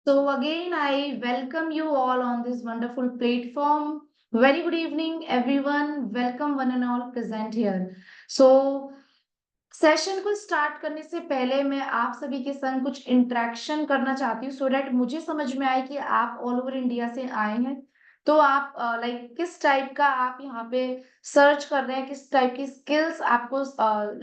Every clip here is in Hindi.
So again, I welcome you all on this wonderful platform. Very good evening, everyone. Welcome one and all present here. So session को स्टार्ट करने से पहले मैं आप सभी के संग कुछ इंटरेक्शन करना चाहती हूँ सो दैट मुझे समझ में आए कि आप ऑल ओवर इंडिया से आए हैं। तो आप लाइक किस टाइप का आप यहाँ पे सर्च कर रहे हैं, किस टाइप की स्किल्स आपको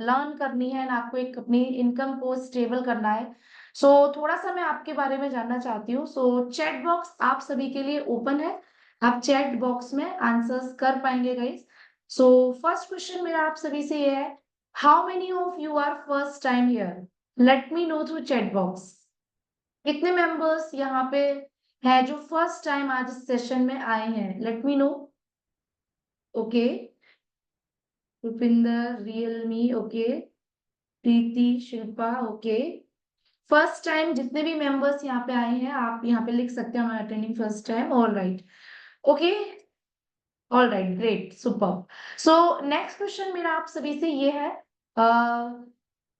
लर्न करनी है ना, आपको एक अपनी इनकम को स्टेबल करना है। सो थोड़ा सा मैं आपके बारे में जानना चाहती हूँ। सो चैट बॉक्स आप सभी के लिए ओपन है, आप चैट बॉक्स में आंसर्स कर पाएंगे गाइस। सो फर्स्ट क्वेश्चन मेरा आप सभी से ये है, how many of you are first time here? Let me know through chat box. कितने मेंबर्स यहाँ पे हैं जो फर्स्ट टाइम आज इस सेशन में आए हैं? Let me know. Okay, Rupinder, Realme, okay, Preeti, Shilpa, okay. First time जितने भी मेंबर्स यहाँ पे आए हैं आप यहाँ पे लिख सकते हैं, मैं attending first time. All right, okay, all right, great, super. सो नेक्स्ट क्वेश्चन मेरा आप सभी से ये है,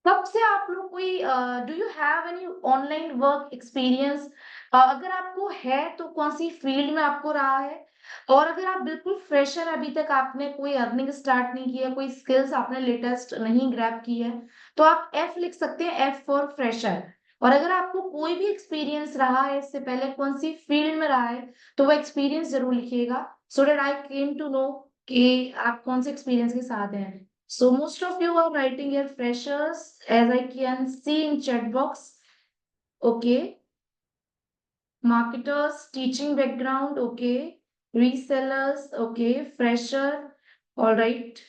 कब से आप लोग कोई do you have any online work experience? अगर आपको है तो कौन सी फील्ड में आपको रहा है? और अगर आप बिल्कुल फ्रेशर, अभी तक आपने कोई अर्निंग स्टार्ट नहीं किया, कोई स्किल्स आपने लेटेस्ट नहीं ग्रैब की है, तो आप एफ लिख सकते हैं, एफ फॉर फ्रेशर। और अगर आपको कोई भी एक्सपीरियंस रहा है इससे पहले, कौन सी फील्ड में रहा है, तो वो एक्सपीरियंस जरूर लिखिएगा so that I came to know कि आप कौन से एक्सपीरियंस के साथ हैं। So most of you are writing here freshers, as I can see in chat box. Okay. Marketers, teaching background, okay. Resellers, okay. Fresher, all right.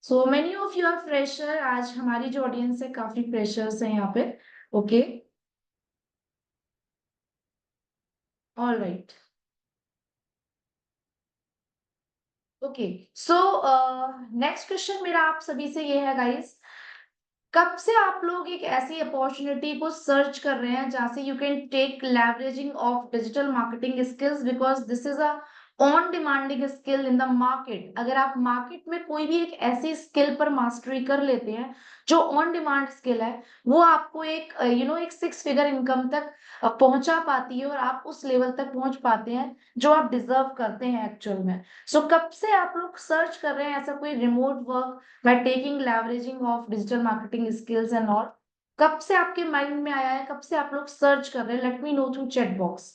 So many of you are fresher. आज हमारी जो ऑडियंस है काफी freshers हैं यहाँ पे. Okay. All right. ओके, सो नेक्स्ट क्वेश्चन मेरा आप सभी से ये है गाइस, कब से आप लोग एक ऐसी अपॉर्चुनिटी को सर्च कर रहे हैं जहां से you can take leveraging of digital marketing skills, because this is a on demanding skill in the market. अगर आप मार्केट में कोई भी एक ऐसी स्किल पर मास्टरी कर लेते हैं जो ऑन डिमांड स्किल है, वो आपको एक एक सिक्स फिगर इनकम तक पहुंचा पाती है और आप उस लेवल तक पहुंच पाते हैं जो आप डिजर्व करते हैं एक्चुअल में। सो कब से आप लोग सर्च कर रहे हैं ऐसा कोई remote work by taking leveraging of digital marketing skills and all? कब से आपके माइंड में आया है, कब से आप लोग सर्च कर रहे हैं? Let me know through chat box.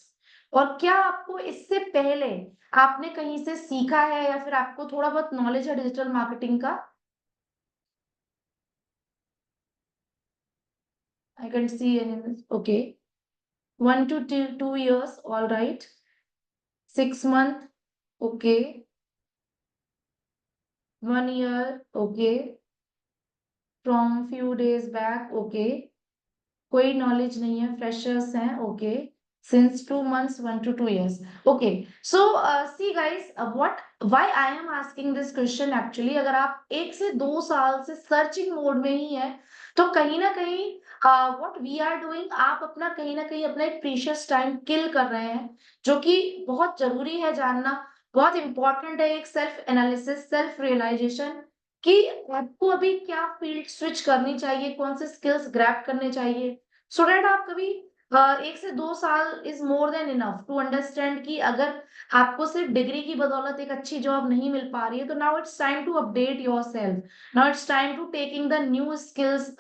और क्या आपको इससे पहले आपने कहीं से सीखा है या फिर आपको थोड़ा बहुत नॉलेज है डिजिटल मार्केटिंग का? I can see in okay, 1 to 2 years, all right. 6 month, okay. 1 year, okay. From few days back, okay. कोई नॉलेज नहीं है, फ्रेशर्स हैं, okay. Since 2 months, 1 to 2 years, okay. So see guys, what why I am asking this question actually, अगर आप 1 से 2 साल से सर्चिंग मोड में ही है तो कहीं ना कहीं व्हाट वी आर डूइंग, आप अपना कहीं ना कहीं अपना एक प्रीशियस टाइम किल कर रहे हैं, जो कि बहुत जरूरी है जानना, बहुत इंपॉर्टेंट है। एक सेल्फ एनालिसिस, सेल्फ रियलाइजेशन कि आपको अभी क्या फील्ड स्विच करनी चाहिए, कौन से स्किल्स ग्रैब करने चाहिए, सो दैट आप कभी 1 से 2 साल is more than enough to understand कि अगर आपको सिर्फ डिग्री की बदौलत एक अच्छी जॉब नहीं मिल पा रही है, तो now it's time to update yourself, now it's time to taking the new skills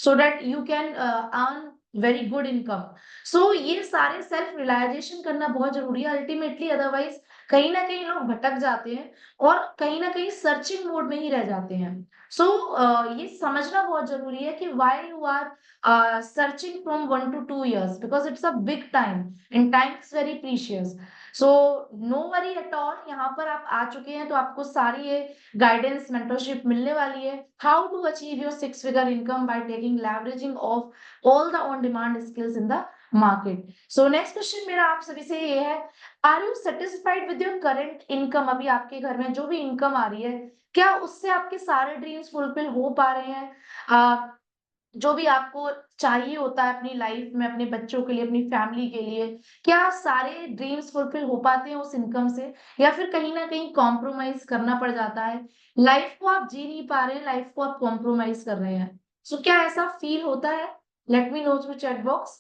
so that you can earn very good income. So ये सारे सेल्फ रियलाइजेशन करना बहुत जरूरी है अल्टीमेटली, अदरवाइज कहीं ना कहीं लोग भटक जाते हैं और कहीं ना कहीं सर्चिंग मोड में ही रह जाते हैं। सो ये समझना बहुत जरूरी है कि why you are searching from 1 to 2 years, because it's a big time and time is very precious. So no worry at all, यहाँ पर आप आ चुके हैं तो आपको सारी ये गाइडेंस, मेंटरशिप मिलने वाली है। How to achieve your six figure income by taking leveraging of all the on demand skills in the market. So next question मेरा आप सभी से ये है, are you satisfied with your current income? अभी आपके घर में जो भी इनकम आ रही है, क्या उससे आपके सारे ड्रीम्स फुलफिल हो पा रहे हैं? जो भी आपको चाहिए होता है अपनी लाइफ में, अपने बच्चों के लिए, अपनी फैमिली के लिए, क्या सारे ड्रीम्स फुलफिल हो पाते हैं उस इनकम से, या फिर कहीं ना कहीं कॉम्प्रोमाइज करना पड़ जाता है? लाइफ को आप जी नहीं पा रहे हैं, लाइफ को आप कॉम्प्रोमाइज कर रहे हैं, सो क्या ऐसा फील होता है? Late me know through chat box.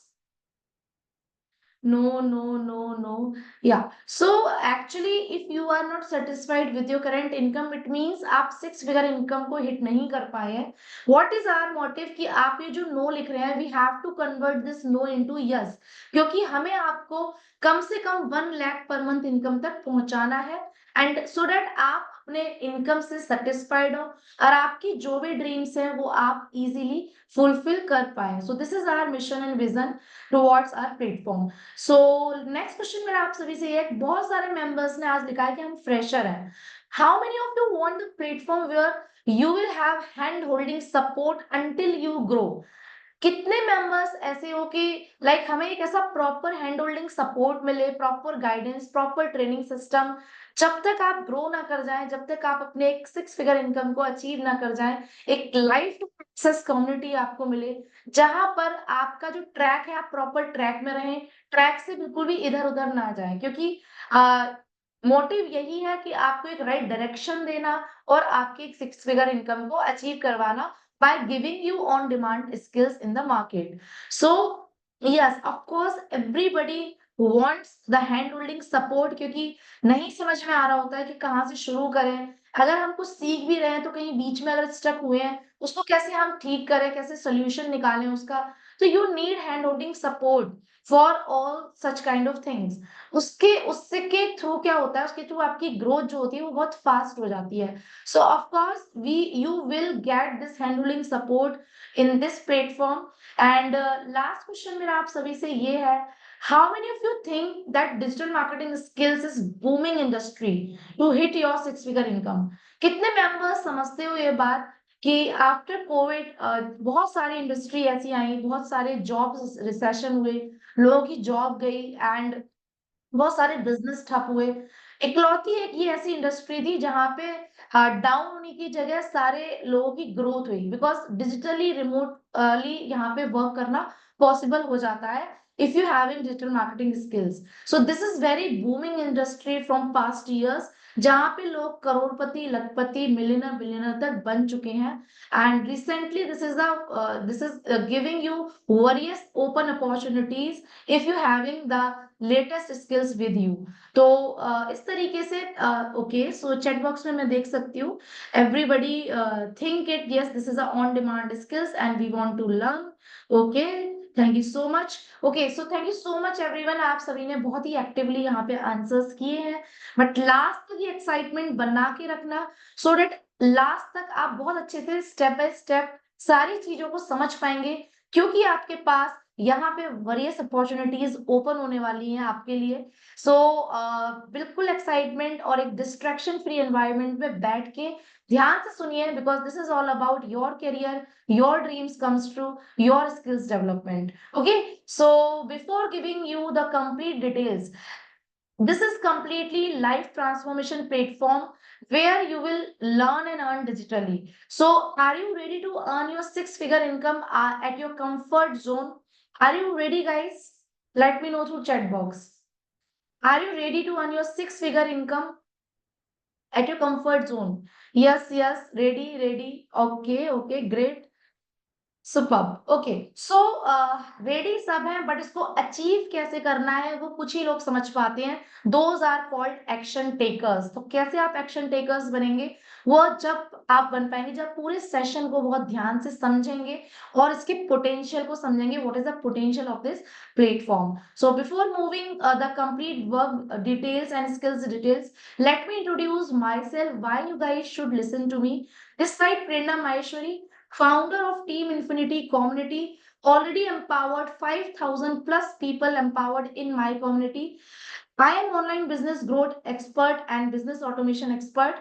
No, no, no, no. Yeah. So actually, if you are not satisfied with your current income, it means आप सिक्स फिगर इनकम को हिट नहीं कर पाए हैं. What is our motive कि आप ये जो नो लिख रहे हैं, we have to convert this no into yes, क्योंकि हमें आपको कम से कम 1 लाख पर मंथ इनकम तक पहुंचाना है, एंड सो दैट आप अपने इनकम से सेटिस्फाइड हो और आपकी जो भी ड्रीम्स हैं वो आप इजीली फुलफिल कर पाए. So this is our mission and vision towards our platform. So next question मेरा आप सभी से ये है, बहुत सारे मेंबर्स ने आज लिखा है कि हम फ्रेशर हैं. How many of you want the platform where you will have hand holding support until you grow? कितने मेंबर्स ऐसे हो कि लाइक हमें एक ऐसा प्रॉपर हैंड होल्डिंग सपोर्ट मिले, proper guidance, proper training system, जब तक आप ग्रो ना कर जाएं, जब तक आप अपने एक सिक्स फिगर इनकम को अचीव ना कर जाएं, एक लाइफ टू सक्सेस कम्युनिटी आपको मिले, जहां पर आपका जो ट्रैक है आप प्रॉपर ट्रैक में रहें, ट्रैक से बिल्कुल भी इधर उधर ना जाए, क्योंकि मोटिव यही है कि आपको एक राइट डायरेक्शन देना और आपकी एक सिक्स फिगर इनकम को अचीव करवाना by giving you on demand skills in the market. So yes, of course everybody wants the hand holding support, क्योंकि नहीं समझ में आ रहा होता है कि कहाँ से शुरू करें. अगर हम कुछ सीख भी रहे हैं तो कहीं बीच में अगर स्टक हुए हैं, उसको कैसे हम ठीक करें, कैसे सोल्यूशन निकालें उसका. तो you need hand holding support for all such kind of things. उससे के थ्रू क्या होता है, उसके थ्रू आपकी ग्रोथ जो होती है वो बहुत फास्ट हो जाती है. So of course, you will get this handling support in this platform. And last question मेरा आप सभी से ये है, how many of you think that digital marketing skills is booming industry to hit your six figure income? कितने मेंबर्स समझते हो ये बात कि आफ्टर कोविड बहुत सारी इंडस्ट्री ऐसी आई, बहुत सारे जॉब्स रिसेशन हुए, लोगों की जॉब गई एंड बहुत सारे बिजनेस ठप हुए. इकलौती एक ये ऐसी इंडस्ट्री थी जहां पे डाउन होने की जगह सारे लोगों की ग्रोथ हुई, बिकॉज डिजिटली रिमोटली यहाँ पे वर्क करना पॉसिबल हो जाता है if you having digital marketing skills. So this is very booming industry from past years, जहां पे लोग करोड़पति, लखपति, मिलियनर, बिलियनर तक बन चुके हैं. And recently this is giving you various open opportunities if you having the latest skills with you. तो इस तरीके से ओके, सो चैट बॉक्स में मैं देख सकती हूँ everybody think it, yes this is a on demand skills and we want to learn. Okay, thank you so much. Okay, so thank you so much everyone, आप सभी ने बहुत ही एक्टिवली यहाँ पे आंसर्स किए हैं, बट लास्ट तक ये एक्साइटमेंट बना के रखना सो डेट लास्ट तक आप बहुत अच्छे से स्टेप बाय स्टेप सारी चीजों को समझ पाएंगे, क्योंकि आपके पास यहाँ पे वरियस अपॉर्चुनिटीज ओपन होने वाली हैं आपके लिए. सो बिल्कुल एक्साइटमेंट और एक डिस्ट्रैक्शन फ्री एनवायरनमेंट में बैठ के ध्यान से सुनिए, because this is all about your career, your dreams comes true, your skills development. Okay, so before giving you the complete details, this is completely life transformation platform where you will learn and earn digitally. So are you ready to earn your six figure income at your comfort zone? Are you ready, guys? Let me know through chat box. Are you ready to earn your six figure income at your comfort zone? Yes, yes, ready, ready. Okay, okay, great. Superb. Okay, so ready सब है, बट इसको अचीव कैसे करना है वो कुछ ही लोग समझ पाते हैं. Those are called action takers. तो कैसे आप एक्शन टेकर्स बनेंगे, वो जब आप बन पाएंगे जब पूरे सेशन को बहुत ध्यान से समझेंगे और इसके पोटेंशियल को समझेंगे, what is the potential of this platform. So before moving the complete work details and skills details, let me introduce myself, why you guys should listen to me. This side Prerna Maheshwari, founder of Team Infinity community, already empowered 5,000 plus people empowered in my community. I am online business growth expert and business automation expert.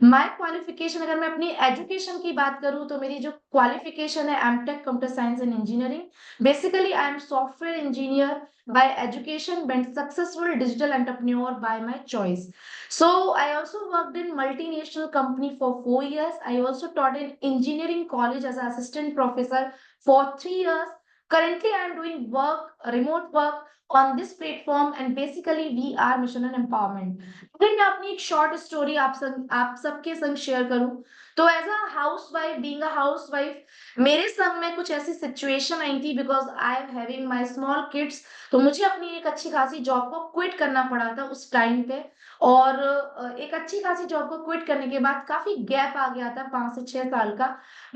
My qualification, अगर मैं अपनी एजुकेशन की बात करूं तो मेरी जो क्वालिफिकेशन है M Tech computer science and engineering. Basically I am software engineer by education, but successful digital entrepreneur by my choice. So I also worked in multinational company for 4 years. I also taught in engineering college as an assistant professor for 3 years. Currently, I am doing work, remote work on this platform, and basically we are mission and empowerment. अगर मैं अपनी एक शॉर्ट स्टोरी आप सबके संग शेयर करूं, तो as a housewife, being a housewife, मेरे संग में कुछ ऐसी सिचुएशन आई थी because I am having my small kids. तो मुझे अपनी एक अच्छी खासी जॉब को क्विट करना पड़ा था उस टाइम पे। और एक अच्छी खासी जॉब को क्विट करने के बाद काफी गैप आ गया था 5 से 6 साल का।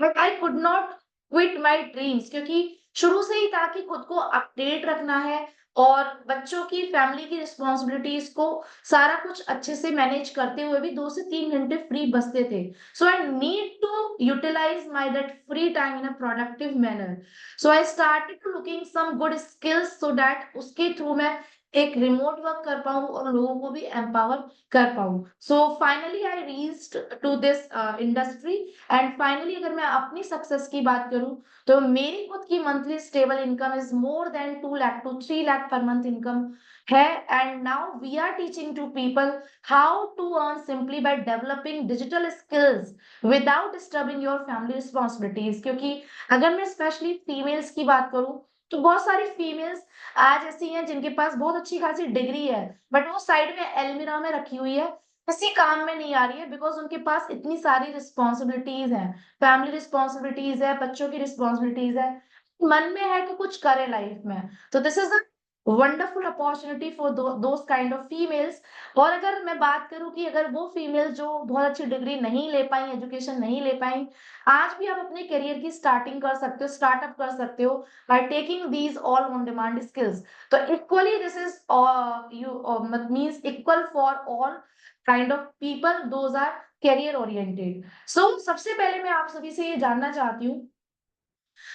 But I could not quit my dreams, क्योंकि शुरू से ही था कि खुद को अपडेट रखना है और बच्चों की, फैमिली की रिस्पॉन्सिबिलिटीज को सारा कुछ अच्छे से मैनेज करते हुए भी 2 से 3 घंटे फ्री बचते थे। So I need to utilize my that free time in a productive manner. So I started to looking some good skills so that उसके थ्रू मैं एक रिमोट वर्क कर पाऊँ और लोगों को भी एम्पावर कर पाऊँ। So finally I reached to this industry. And finally अगर मैं अपनी सक्सेस की बात करूं, तो मेरी खुद की monthly stable income is more than 2 lakh to 3 lakh per month income है। And now we are teaching to people how to earn simply by developing digital skills without disturbing your family responsibilities. क्योंकि अगर मैं स्पेशली फीमेल्स की बात करूं, तो बहुत सारी फीमेल्स आज ऐसी हैं जिनके पास बहुत अच्छी खासी डिग्री है, बट वो साइड में एलमीरा में रखी हुई है, किसी काम में नहीं आ रही है, बिकॉज उनके पास इतनी सारी रिस्पॉन्सिबिलिटीज हैं, फैमिली रिस्पॉन्सिबिलिटीज है, बच्चों की रिस्पॉन्सिबिलिटीज है, मन में है कि कुछ करे लाइफ में। तो this is a wonderful opportunity for those kind of females. और अगर मैं बात करूं कि अगर वो फीमेल जो बहुत अच्छी डिग्री नहीं ले पाई, एजुकेशन नहीं ले पाई, आज भी आप अपने करियर की स्टार्टिंग कर सकते हो, स्टार्टअप कर सकते हो by taking these all on demand skills. तो equally this is you means equal for all kind of people, those are career oriented. So सबसे पहले मैं आप सभी से ये जानना चाहती हूँ,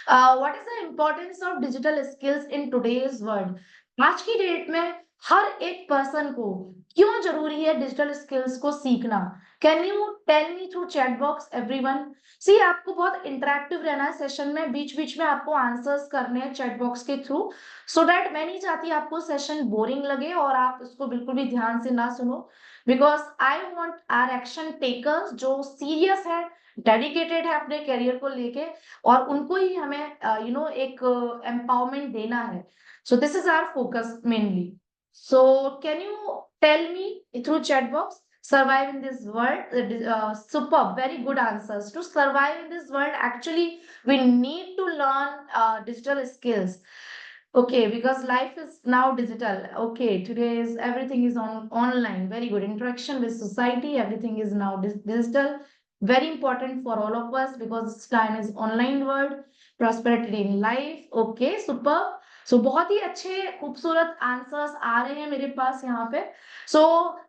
what is the importance of digital skills in today's world. आज की डेट में हर एक पर्सन को क्यों जरूरी है डिजिटल स्किल्स को सीखना। Can you tell me through chat box everyone. See, आपको बहुत इंटरेक्टिव रहना है सेशन में, बीच बीच में आपको आंसर्स करने हैं चैट बॉक्स के थ्रू, सो दैट मैं नहीं चाहती आपको सेशन बोरिंग लगे और आप इसको बिल्कुल भी ध्यान से ना सुनो। Because I want our action takers जो सीरियस है, डेडिकेटेड है अपने करियर को लेके, और उनको ही हमें एक एम्पावरमेंट देना है। So this is our focus mainly. So can you tell me through chat box, survive in this world, superb, very good answers. To survive in this world, actually we need to learn digital skills. Okay, because life is now digital. Okay, today is everything is on online. Very good interaction with society. Everything is now digital. Very important for all of us because this time is online world. Prosperity in life. Okay, super. सो बहुत ही अच्छे खूबसूरत आंसर्स आ रहे हैं मेरे पास यहाँ पे। सो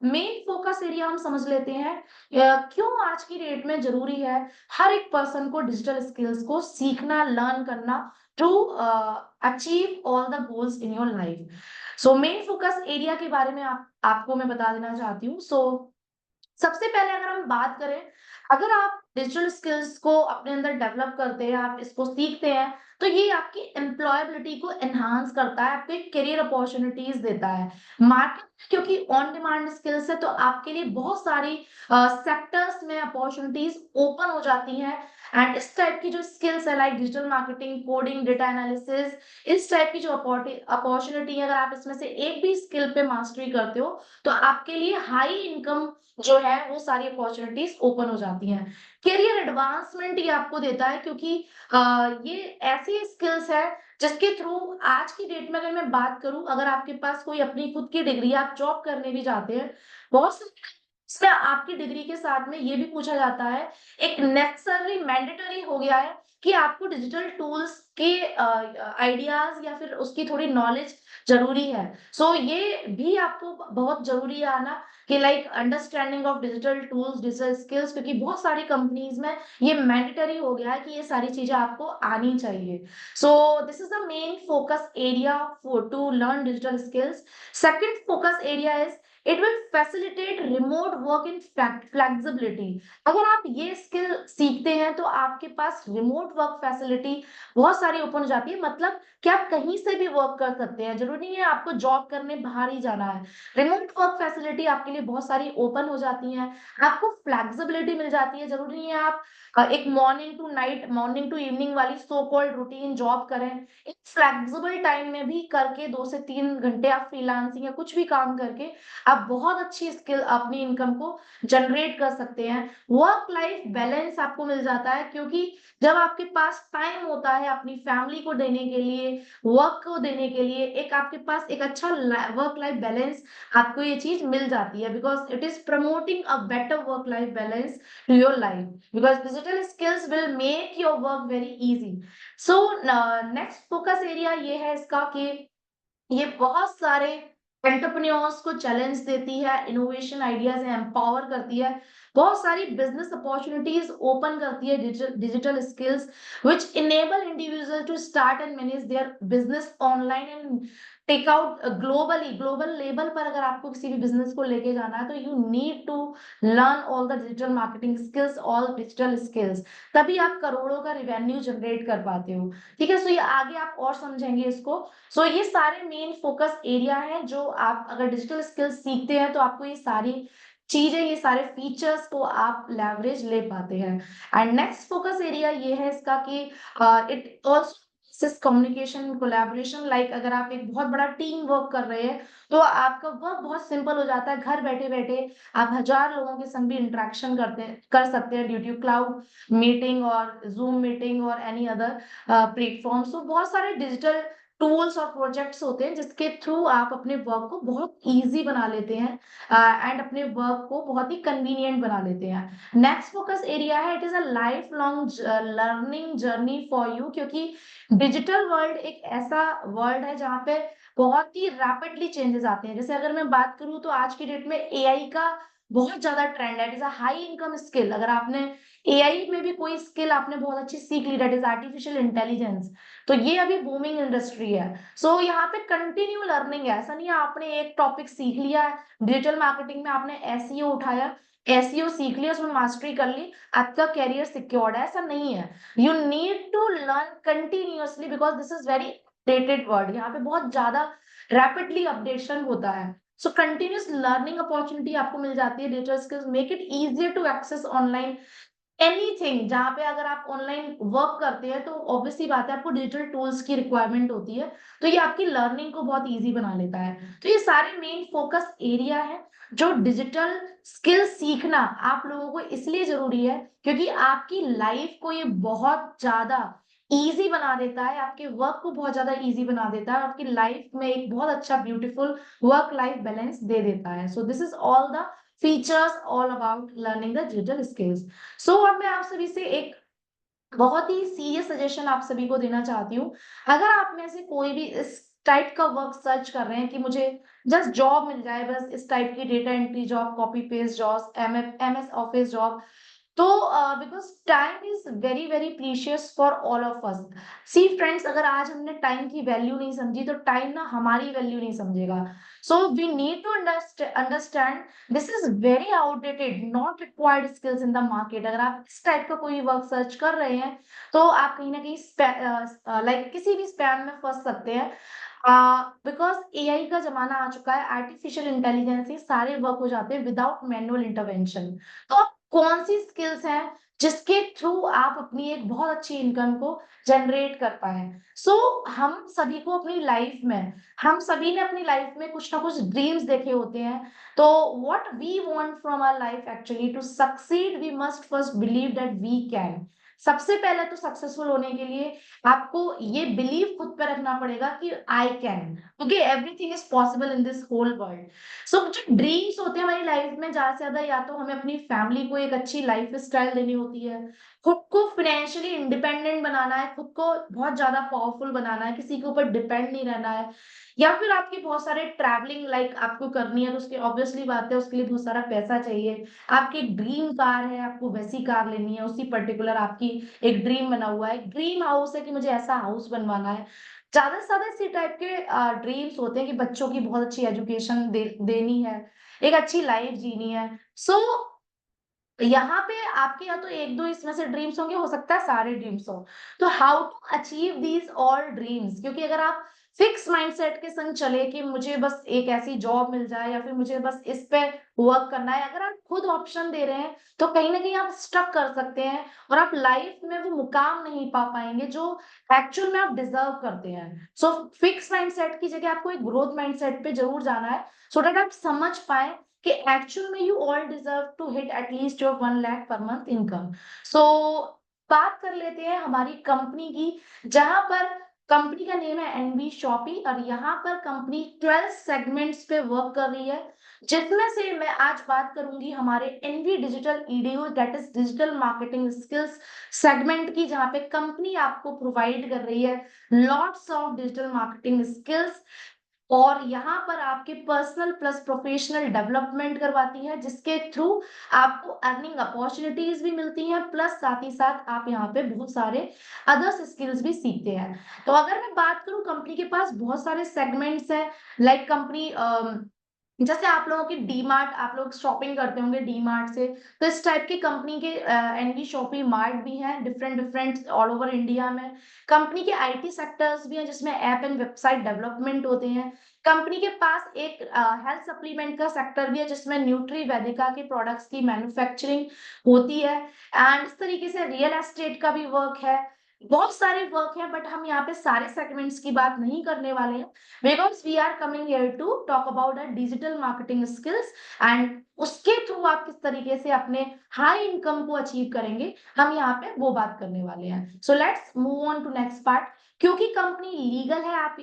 मेन फोकस एरिया हम समझ लेते हैं, क्यों आज की डेट में जरूरी है हर एक पर्सन को डिजिटल स्किल्स को सीखना, लर्न करना to achieve all the goals in your life. So main focus area के बारे में आपको मैं बता देना चाहती हूँ। सो सबसे पहले अगर हम बात करें, अगर आप डिजिटल स्किल्स को अपने अंदर डेवलप करते हैं, आप इसको सीखते हैं, तो ये आपकी एम्प्लॉयबिलिटी को एनहांस करता है, आपको एक करियर अपॉर्चुनिटीज देता है मार्केट। क्योंकि ऑन डिमांड स्किल्स है तो आपके लिए बहुत सारी सेक्टर्स में अपॉर्चुनिटीज ओपन हो जाती हैं। एंड इस टाइप की जो स्किल्स है like digital marketing, coding, data analysis, इस टाइप की जो अपॉर्चुनिटी है, अगर आप इसमें से एक भी स्किल पे मास्टरी करते हो, तो आपके लिए हाई इनकम जो है वो सारी अपॉर्चुनिटीज ओपन हो जाती हैं। करियर एडवांसमेंट ये आपको देता है, क्योंकि ये ऐसी स्किल्स है जिसके थ्रू आज की डेट में अगर मैं बात करूं, अगर आपके पास कोई अपनी खुद की डिग्री, आप जॉब करने भी जाते हैं, बहुत से इसमें आपकी डिग्री के साथ में ये भी पूछा जाता है, एक नेसेसरी मैंडेटरी हो गया है कि आपको डिजिटल टूल्स के आइडियाज या फिर उसकी थोड़ी नॉलेज जरूरी है। सो ये भी आपको बहुत जरूरी है आना, कि like understanding of digital tools, digital skills, क्योंकि बहुत सारी कंपनीज में ये मैंडेटरी हो गया है कि ये सारी चीजें आपको आनी चाहिए। So this is the main focus area for to learn digital skills. Second focus area is it will facilitate remote work in flexibility. अगर आप ये स्किल सीखते हैं तो आपके पास रिमोट वर्क फैसिलिटी बहुत सारी ओपन हो जाती है, मतलब कि आप कहीं से भी वर्क कर सकते हैं, जरूरी नहीं है आपको जॉब करने बाहर ही जाना है। रिमोट वर्क फैसिलिटी आपके लिए बहुत सारी ओपन हो जाती है, आपको फ्लेक्सिबिलिटी मिल जाती है, जरूरी नहीं है आप एक morning to night, morning to evening वाली सो कॉल्ड रूटीन जॉब करें। एक फ्लेक्सिबल टाइम में भी करके 2 से 3 घंटे आप फ्रीलांसिंग या कुछ भी काम करके आप बहुत अच्छी स्किल अपनी इनकम को जनरेट कर सकते हैं। वर्क लाइफ बैलेंस आपको मिल जाता है, क्योंकि जब आपके पास टाइम होता है अपनी फैमिली को देने के लिए, वर्क को देने के लिए, एक आपके पास एक अच्छा वर्क लाइफ बैलेंस, आपको ये चीज मिल जाती है, because it is promoting a better work life balance to your life, because digital skills will make your work very easy. So next focus area ये है इसका कि ये बहुत सारे एंटरप्रेन्योर्स को चैलेंज देती है, इनोवेशन आइडियाज एम्पावर करती है, बहुत सारी बिजनेस अपॉर्चुनिटीज ओपन करती है digital skills which enable individual to start and manage their business online and take out globally. Global level पर अगर आपको किसी भी बिजनेस को लेके जाना है तो you need to learn all the digital marketing skills, all digital skills, तभी आप करोड़ों का रिवेन्यू जनरेट कर पाते हो। ठीक है, सो ये आगे आप और समझेंगे इसको। सो ये सारे मेन फोकस एरिया है जो आप अगर डिजिटल स्किल्स सीखते हैं तो आपको ये सारी चीजें, ये सारे फीचर्स को आप लेवरेज ले पाते हैं। एंड नेक्स्ट फोकस एरिया ये है इसका कि it also communication collaboration. Like अगर आप एक बहुत बड़ा टीम वर्क कर रहे हैं तो आपका वर्क बहुत सिंपल हो जाता है, घर बैठे बैठे आप 1000 लोगों के संग भी इंटरेक्शन कर सकते हैं ड्यू टू क्लाउड मीटिंग और जूम मीटिंग और एनी अदर प्लेटफॉर्म। तो बहुत सारे डिजिटल टूल्स और प्रोजेक्ट्स होते हैं जिसके थ्रू आप अपने वर्क को बहुत इजी बना लेते हैं एंड अपने वर्क को बहुत ही कन्वीनियंट बना लेते हैं। नेक्स्ट फोकस एरिया है, it is a life long learning journey for you, क्योंकि डिजिटल वर्ल्ड एक ऐसा वर्ल्ड है जहाँ पे बहुत ही रैपिडली चेंजेस आते हैं। जैसे अगर मैं बात करूँ तो आज की डेट में एआई का बहुत ज्यादा ट्रेंड है, it is a high income skill. अगर आपने एआई में भी कोई स्किल आपने बहुत अच्छी सीख ली, दैट इज आर्टिफिशियल इंटेलिजेंस, तो ये अभी बूमिंग इंडस्ट्री है। सो यहाँ पे कंटिन्यू लर्निंग है, ऐसा नहीं है आपने एक टॉपिक सीख लिया डिजिटल मार्केटिंग में, आपने एसईओ उठाया, एसईओ सीख लिया, उसमें मास्टरी कर ली, आपका कैरियर सिक्योर्ड है, ऐसा नहीं है। You need to learn continuously because this is very updated world, यहाँ पे बहुत ज्यादा रैपिडली अपडेशन होता है। सो कंटिन्यूस लर्निंग अपॉर्चुनिटी आपको मिल जाती है। Digital skills make it easier to access online anything. जहां पे अगर आप ऑनलाइन वर्क करते हैं तो ऑब्वियसली बात है आपको डिजिटल टूल्स की रिक्वायरमेंट होती है, तो ये आपकी लर्निंग को बहुत इजी बना लेता है। तो ये सारे मेन फोकस एरिया है जो डिजिटल स्किल सीखना आप लोगों को इसलिए जरूरी है क्योंकि आपकी लाइफ को ये बहुत ज्यादा इजी बना देता है, आपके वर्क को बहुत ज्यादा इजी बना देता है, आपकी लाइफ में एक बहुत अच्छा ब्यूटीफुल वर्क लाइफ बैलेंस दे देता है। So this is all the features all about learning the digital skills. So अब मैं आप सभी से एक बहुत ही सीरियस सजेशन आप सभी को देना चाहती हूँ। अगर आप में से कोई भी इस टाइप का वर्क सर्च कर रहे हैं कि मुझे जस्ट जॉब मिल जाए, बस इस टाइप की data entry job, copy paste job, MS office job, तो because time is very very precious for all of us. See friends, अगर आज हमने टाइम की वैल्यू नहीं समझी तो टाइम ना हमारी वैल्यू नहीं समझेगा। So we need to understand this is very outdated, not required skills in the market. अगर आप इस टाइप का कोई वर्क सर्च कर रहे हैं तो आप कहीं ना कहीं लाइक किसी भी स्पैम में फंस सकते हैं, बिकॉज एआई का जमाना आ चुका है, आर्टिफिशियल इंटेलिजेंस से सारे वर्क हो जाते हैं विदाउट मैनुअल इंटरवेंशन। तो आप कौन सी स्किल्स हैं जिसके थ्रू आप अपनी एक बहुत अच्छी इनकम को जनरेट कर पाए। सो हम सभी को अपनी लाइफ में, हम सभी ने अपनी लाइफ में कुछ ना कुछ ड्रीम्स देखे होते हैं। तो what we want from our life actually to succeed we must first believe that we can. सबसे पहले तो सक्सेसफुल होने के लिए आपको ये बिलीव खुद पे रखना पड़ेगा कि आई कैन, क्योंकि everything is possible in this whole world. So जो ड्रीम्स होते हैं हमारी लाइफ में, ज्यादा से ज्यादा या तो हमें अपनी फैमिली को एक अच्छी लाइफ स्टाइल देनी होती है, खुद को फाइनेंशियली इंडिपेंडेंट बनाना है, खुद को बहुत ज्यादा पावरफुल बनाना है, किसी के ऊपर डिपेंड नहीं रहना है, या फिर आपकी बहुत सारे ट्रैवलिंग लाइक आपको करनी है तो उसकी ऑब्वियसली बात है उसके लिए बहुत सारा पैसा चाहिए। आपकी ड्रीम कार है, आपको वैसी कार लेनी है, उसी पर्टिकुलर आपकी एक ड्रीम बना हुआ है, ड्रीम हाउस है कि मुझे ऐसा हाउस बनवाना है, ज्यादा से ज्यादा इसी टाइप के ड्रीम्स होते हैं कि बच्चों की बहुत अच्छी एजुकेशन देनी है, एक अच्छी लाइफ जीनी है। सो यहाँ पे आपके या तो एक दो इसमें से ड्रीम्स होंगे, हो सकता है सारे ड्रीम्स हो। तो how to achieve these all dreams, क्योंकि अगर आप फिक्स माइंडसेट के संग चले कि मुझे बस एक ऐसी जॉब मिल जाए या फिर मुझे बस इस पे वर्क करना है, अगर आप खुद ऑप्शन दे रहे हैं तो कहीं ना कहीं आप स्टक कर सकते हैं और आप लाइफ में वो मुकाम नहीं पा पाएंगे जो एक्चुअल में आप डिजर्व करते हैं। सो फिक्स माइंडसेट की जगह आपको एक ग्रोथ माइंडसेट पे जरूर जाना है, सो दैट आप समझ पाए कि एक्चुअल में you all deserve to hit at least your 1 lakh per month income. सो बात कर लेते हैं हमारी कंपनी की, जहां पर कंपनी का नेम है एनवी शॉपी और यहाँ पर कंपनी 12 सेगमेंट्स पे वर्क कर रही है, जिसमें से मैं आज बात करूंगी हमारे एनवी डिजिटल ईडीओ, that is digital marketing skills segment की, जहां पे कंपनी आपको प्रोवाइड कर रही है lots of digital marketing skills और यहाँ पर आपके पर्सनल प्लस प्रोफेशनल डेवलपमेंट करवाती है, जिसके थ्रू आपको अर्निंग अपॉर्चुनिटीज भी मिलती हैं, प्लस साथ ही साथ आप यहाँ पे बहुत सारे अदर्स स्किल्स भी सीखते हैं। तो अगर मैं बात करूं, कंपनी के पास बहुत सारे सेगमेंट्स हैं, लाइक कंपनी जैसे आप लोगों की डी मार्ट, आप लोग शॉपिंग करते होंगे डी मार्ट से, तो इस टाइप की कंपनी के एनवी शॉपिंग मार्ट भी हैं different different all over India में। कंपनी के आईटी सेक्टर्स भी हैं जिसमें ऐप एंड वेबसाइट डेवलपमेंट होते हैं। कंपनी के पास एक हेल्थ सप्लीमेंट का सेक्टर भी है जिसमें न्यूट्री वैदिका के प्रोडक्ट्स की मैन्युफैक्चरिंग होती है, एंड इस तरीके से रियल एस्टेट का भी वर्क है। बहुत सारे वर्क है, बट हम यहाँ पे सारे सेगमेंट्स की बात नहीं करने वाले हैं, because we are coming here to talk about a digital marketing skills and उसके थ्रू आप किस तरीके से अपने हाई इनकम को अचीव करेंगे, हम यहाँ पे वो बात करने वाले हैं। So let's move on to next part. क्योंकि कंपनी लीगल है, आप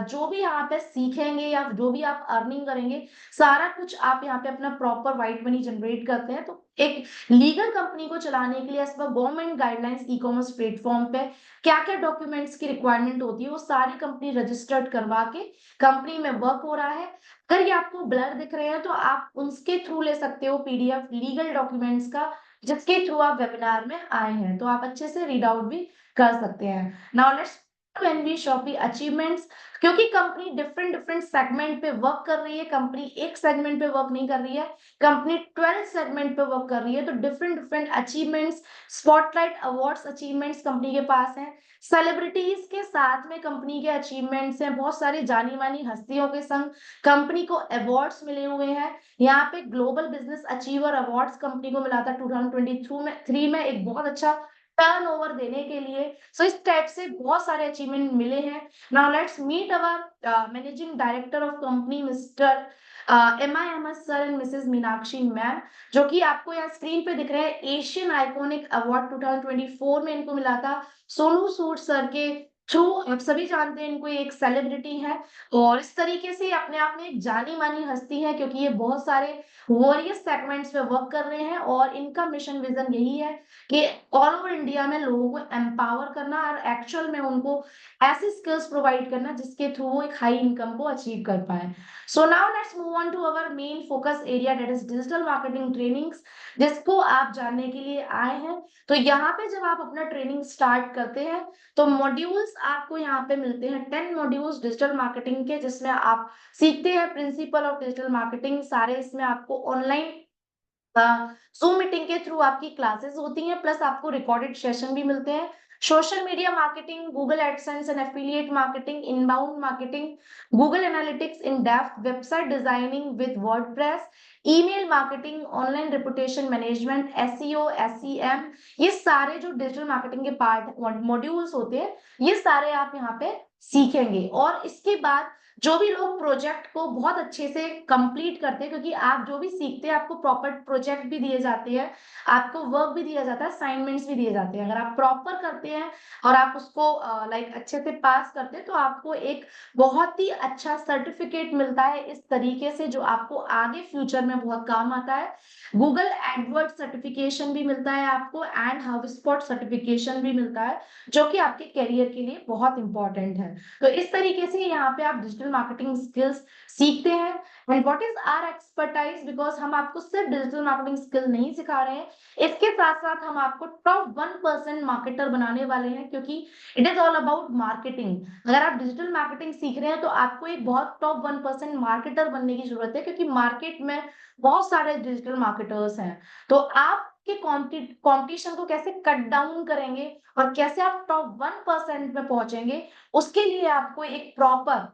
जो भी यहाँ पे सीखेंगे या जो भी आप अर्निंग करेंगे, सारा कुछ आप यहाँ पे अपना प्रॉपर व्हाइट मनी जनरेट करते हैं। तो एक लीगल कंपनी को चलाने के लिए as per government guidelines e commerce platform पे क्या क्या डॉक्यूमेंट्स की रिक्वायरमेंट होती है, वो सारी कंपनी रजिस्टर्ड करवा के कंपनी में वर्क हो रहा है। अगर ये आपको ब्लर दिख रहे हैं तो आप उसके थ्रू ले सकते हो पीडीएफ लीगल डॉक्यूमेंट्स का, जिसके थ्रू आप वेबिनार में आए हैं, तो आप अच्छे से रीड आउट भी कर सकते हैं। Now let's NV shopee achievements. क्योंकि कंपनी डिफरेंट डिफरेंट सेगमेंट पे वर्क कर रही है, कंपनी एक सेगमेंट पे वर्क नहीं कर रही है, कंपनी 12 सेगमेंट पे वर्क कर रही है, तो different different achievements, spotlight awards achievements company के पास हैं। सेलिब्रिटीज के साथ में कंपनी के अचीवमेंट्स हैं, बहुत सारी जानी मानी हस्तियों के संग कंपनी को अवार्ड्स मिले हुए हैं। यहाँ पे global business achiever awards company को मिला था 2023 में एक बहुत अच्छा टर्नओवर देने के लिए। सो इस टाइप से बहुत सारे अचीवमेंट मिले हैं। Now let's meet our managing director of company mister MIMS sir and missus Meenakshi ma'am, जो कि आपको यहाँ स्क्रीन पे दिख रहे हैं। एशियन आइकॉनिक अवार्ड 2024 में इनको मिला था सोनू सूद सर के थ्रू। आप सभी जानते हैं इनको, ये एक सेलिब्रिटी है और इस तरीके से अपने आप में एक जानी मानी हस्ती है, क्योंकि ये बहुत सारे वॉरियस सेगमेंट्स पे वर्क कर रहे हैं और इनका मिशन विजन यही है कि ऑल ओवर इंडिया में लोगों को एम्पावर करना और एक्चुअल में उनको ऐसी स्किल्स प्रोवाइड करना जिसके थ्रू वो एक हाई इनकम को अचीव कर पाए। So now let's move on to our main focus area, that is digital marketing trainings, जिसको आप जानने के लिए आए हैं। तो यहाँ पे जब आप अपना ट्रेनिंग स्टार्ट करते हैं तो मॉड्यूल्स आपको यहाँ पे मिलते हैं 10 मॉड्यूल्स डिजिटल मार्केटिंग के, जिसमें आप सीखते हैं प्रिंसिपल ऑफ डिजिटल मार्केटिंग। सारे इसमें आपको ऑनलाइन जूम मीटिंग के थ्रू आपकी क्लासेस होती हैं, प्लस आपको रिकॉर्डेड सेशन भी मिलते हैं। Social media marketing, Google AdSense and affiliate marketing, inbound marketing, Google analytics in depth, website designing with WordPress, email marketing, online reputation management, SEO, SEM, ये सारे जो डिजिटल मार्केटिंग के पार्ट मॉड्यूल्स होते हैं, ये सारे आप यहाँ पे सीखेंगे। और इसके बाद जो भी लोग प्रोजेक्ट को बहुत अच्छे से कंप्लीट करते हैं, क्योंकि आप जो भी सीखते हैं आपको प्रॉपर प्रोजेक्ट भी दिए जाते हैं, आपको वर्क भी दिया जाता है, असाइनमेंट्स भी दिए जाते हैं। अगर आप प्रॉपर करते हैं और आप उसको लाइक अच्छे से पास करते हैं तो आपको एक बहुत ही अच्छा सर्टिफिकेट मिलता है, इस तरीके से जो आपको आगे फ्यूचर में बहुत काम आता है। गूगल एडवर्ड सर्टिफिकेशन भी मिलता है आपको एंड HubSpot सर्टिफिकेशन भी मिलता है, जो कि आपके करियर के लिए बहुत इंपॉर्टेंट है। तो इस तरीके से यहाँ पे आप डिजिटल मार्केटिंग स्किल्स सीखते हैं। And what is our expertise, because हम आपको सिर्फ डिजिटल मार्केटिंग स्किल नहीं सिखा रहे हैं, इसके साथ साथ हम आपको टॉप 1% मार्केटर बनाने वाले हैं, क्योंकि it is all about marketing. अगर आप डिजिटल मार्केटिंग सीख रहे हैं तो आपको एक बहुत टॉप 1% मार्केटर बनने की जरूरत है, क्योंकि मार्केट में बहुत सारे डिजिटल मार्केटर्स हैं। तो आप के कंपटीशन को कैसे कट डाउन करेंगे और कैसे आप टॉप 1% में पहुंचेंगे, उसके लिए आपको एक प्रॉपर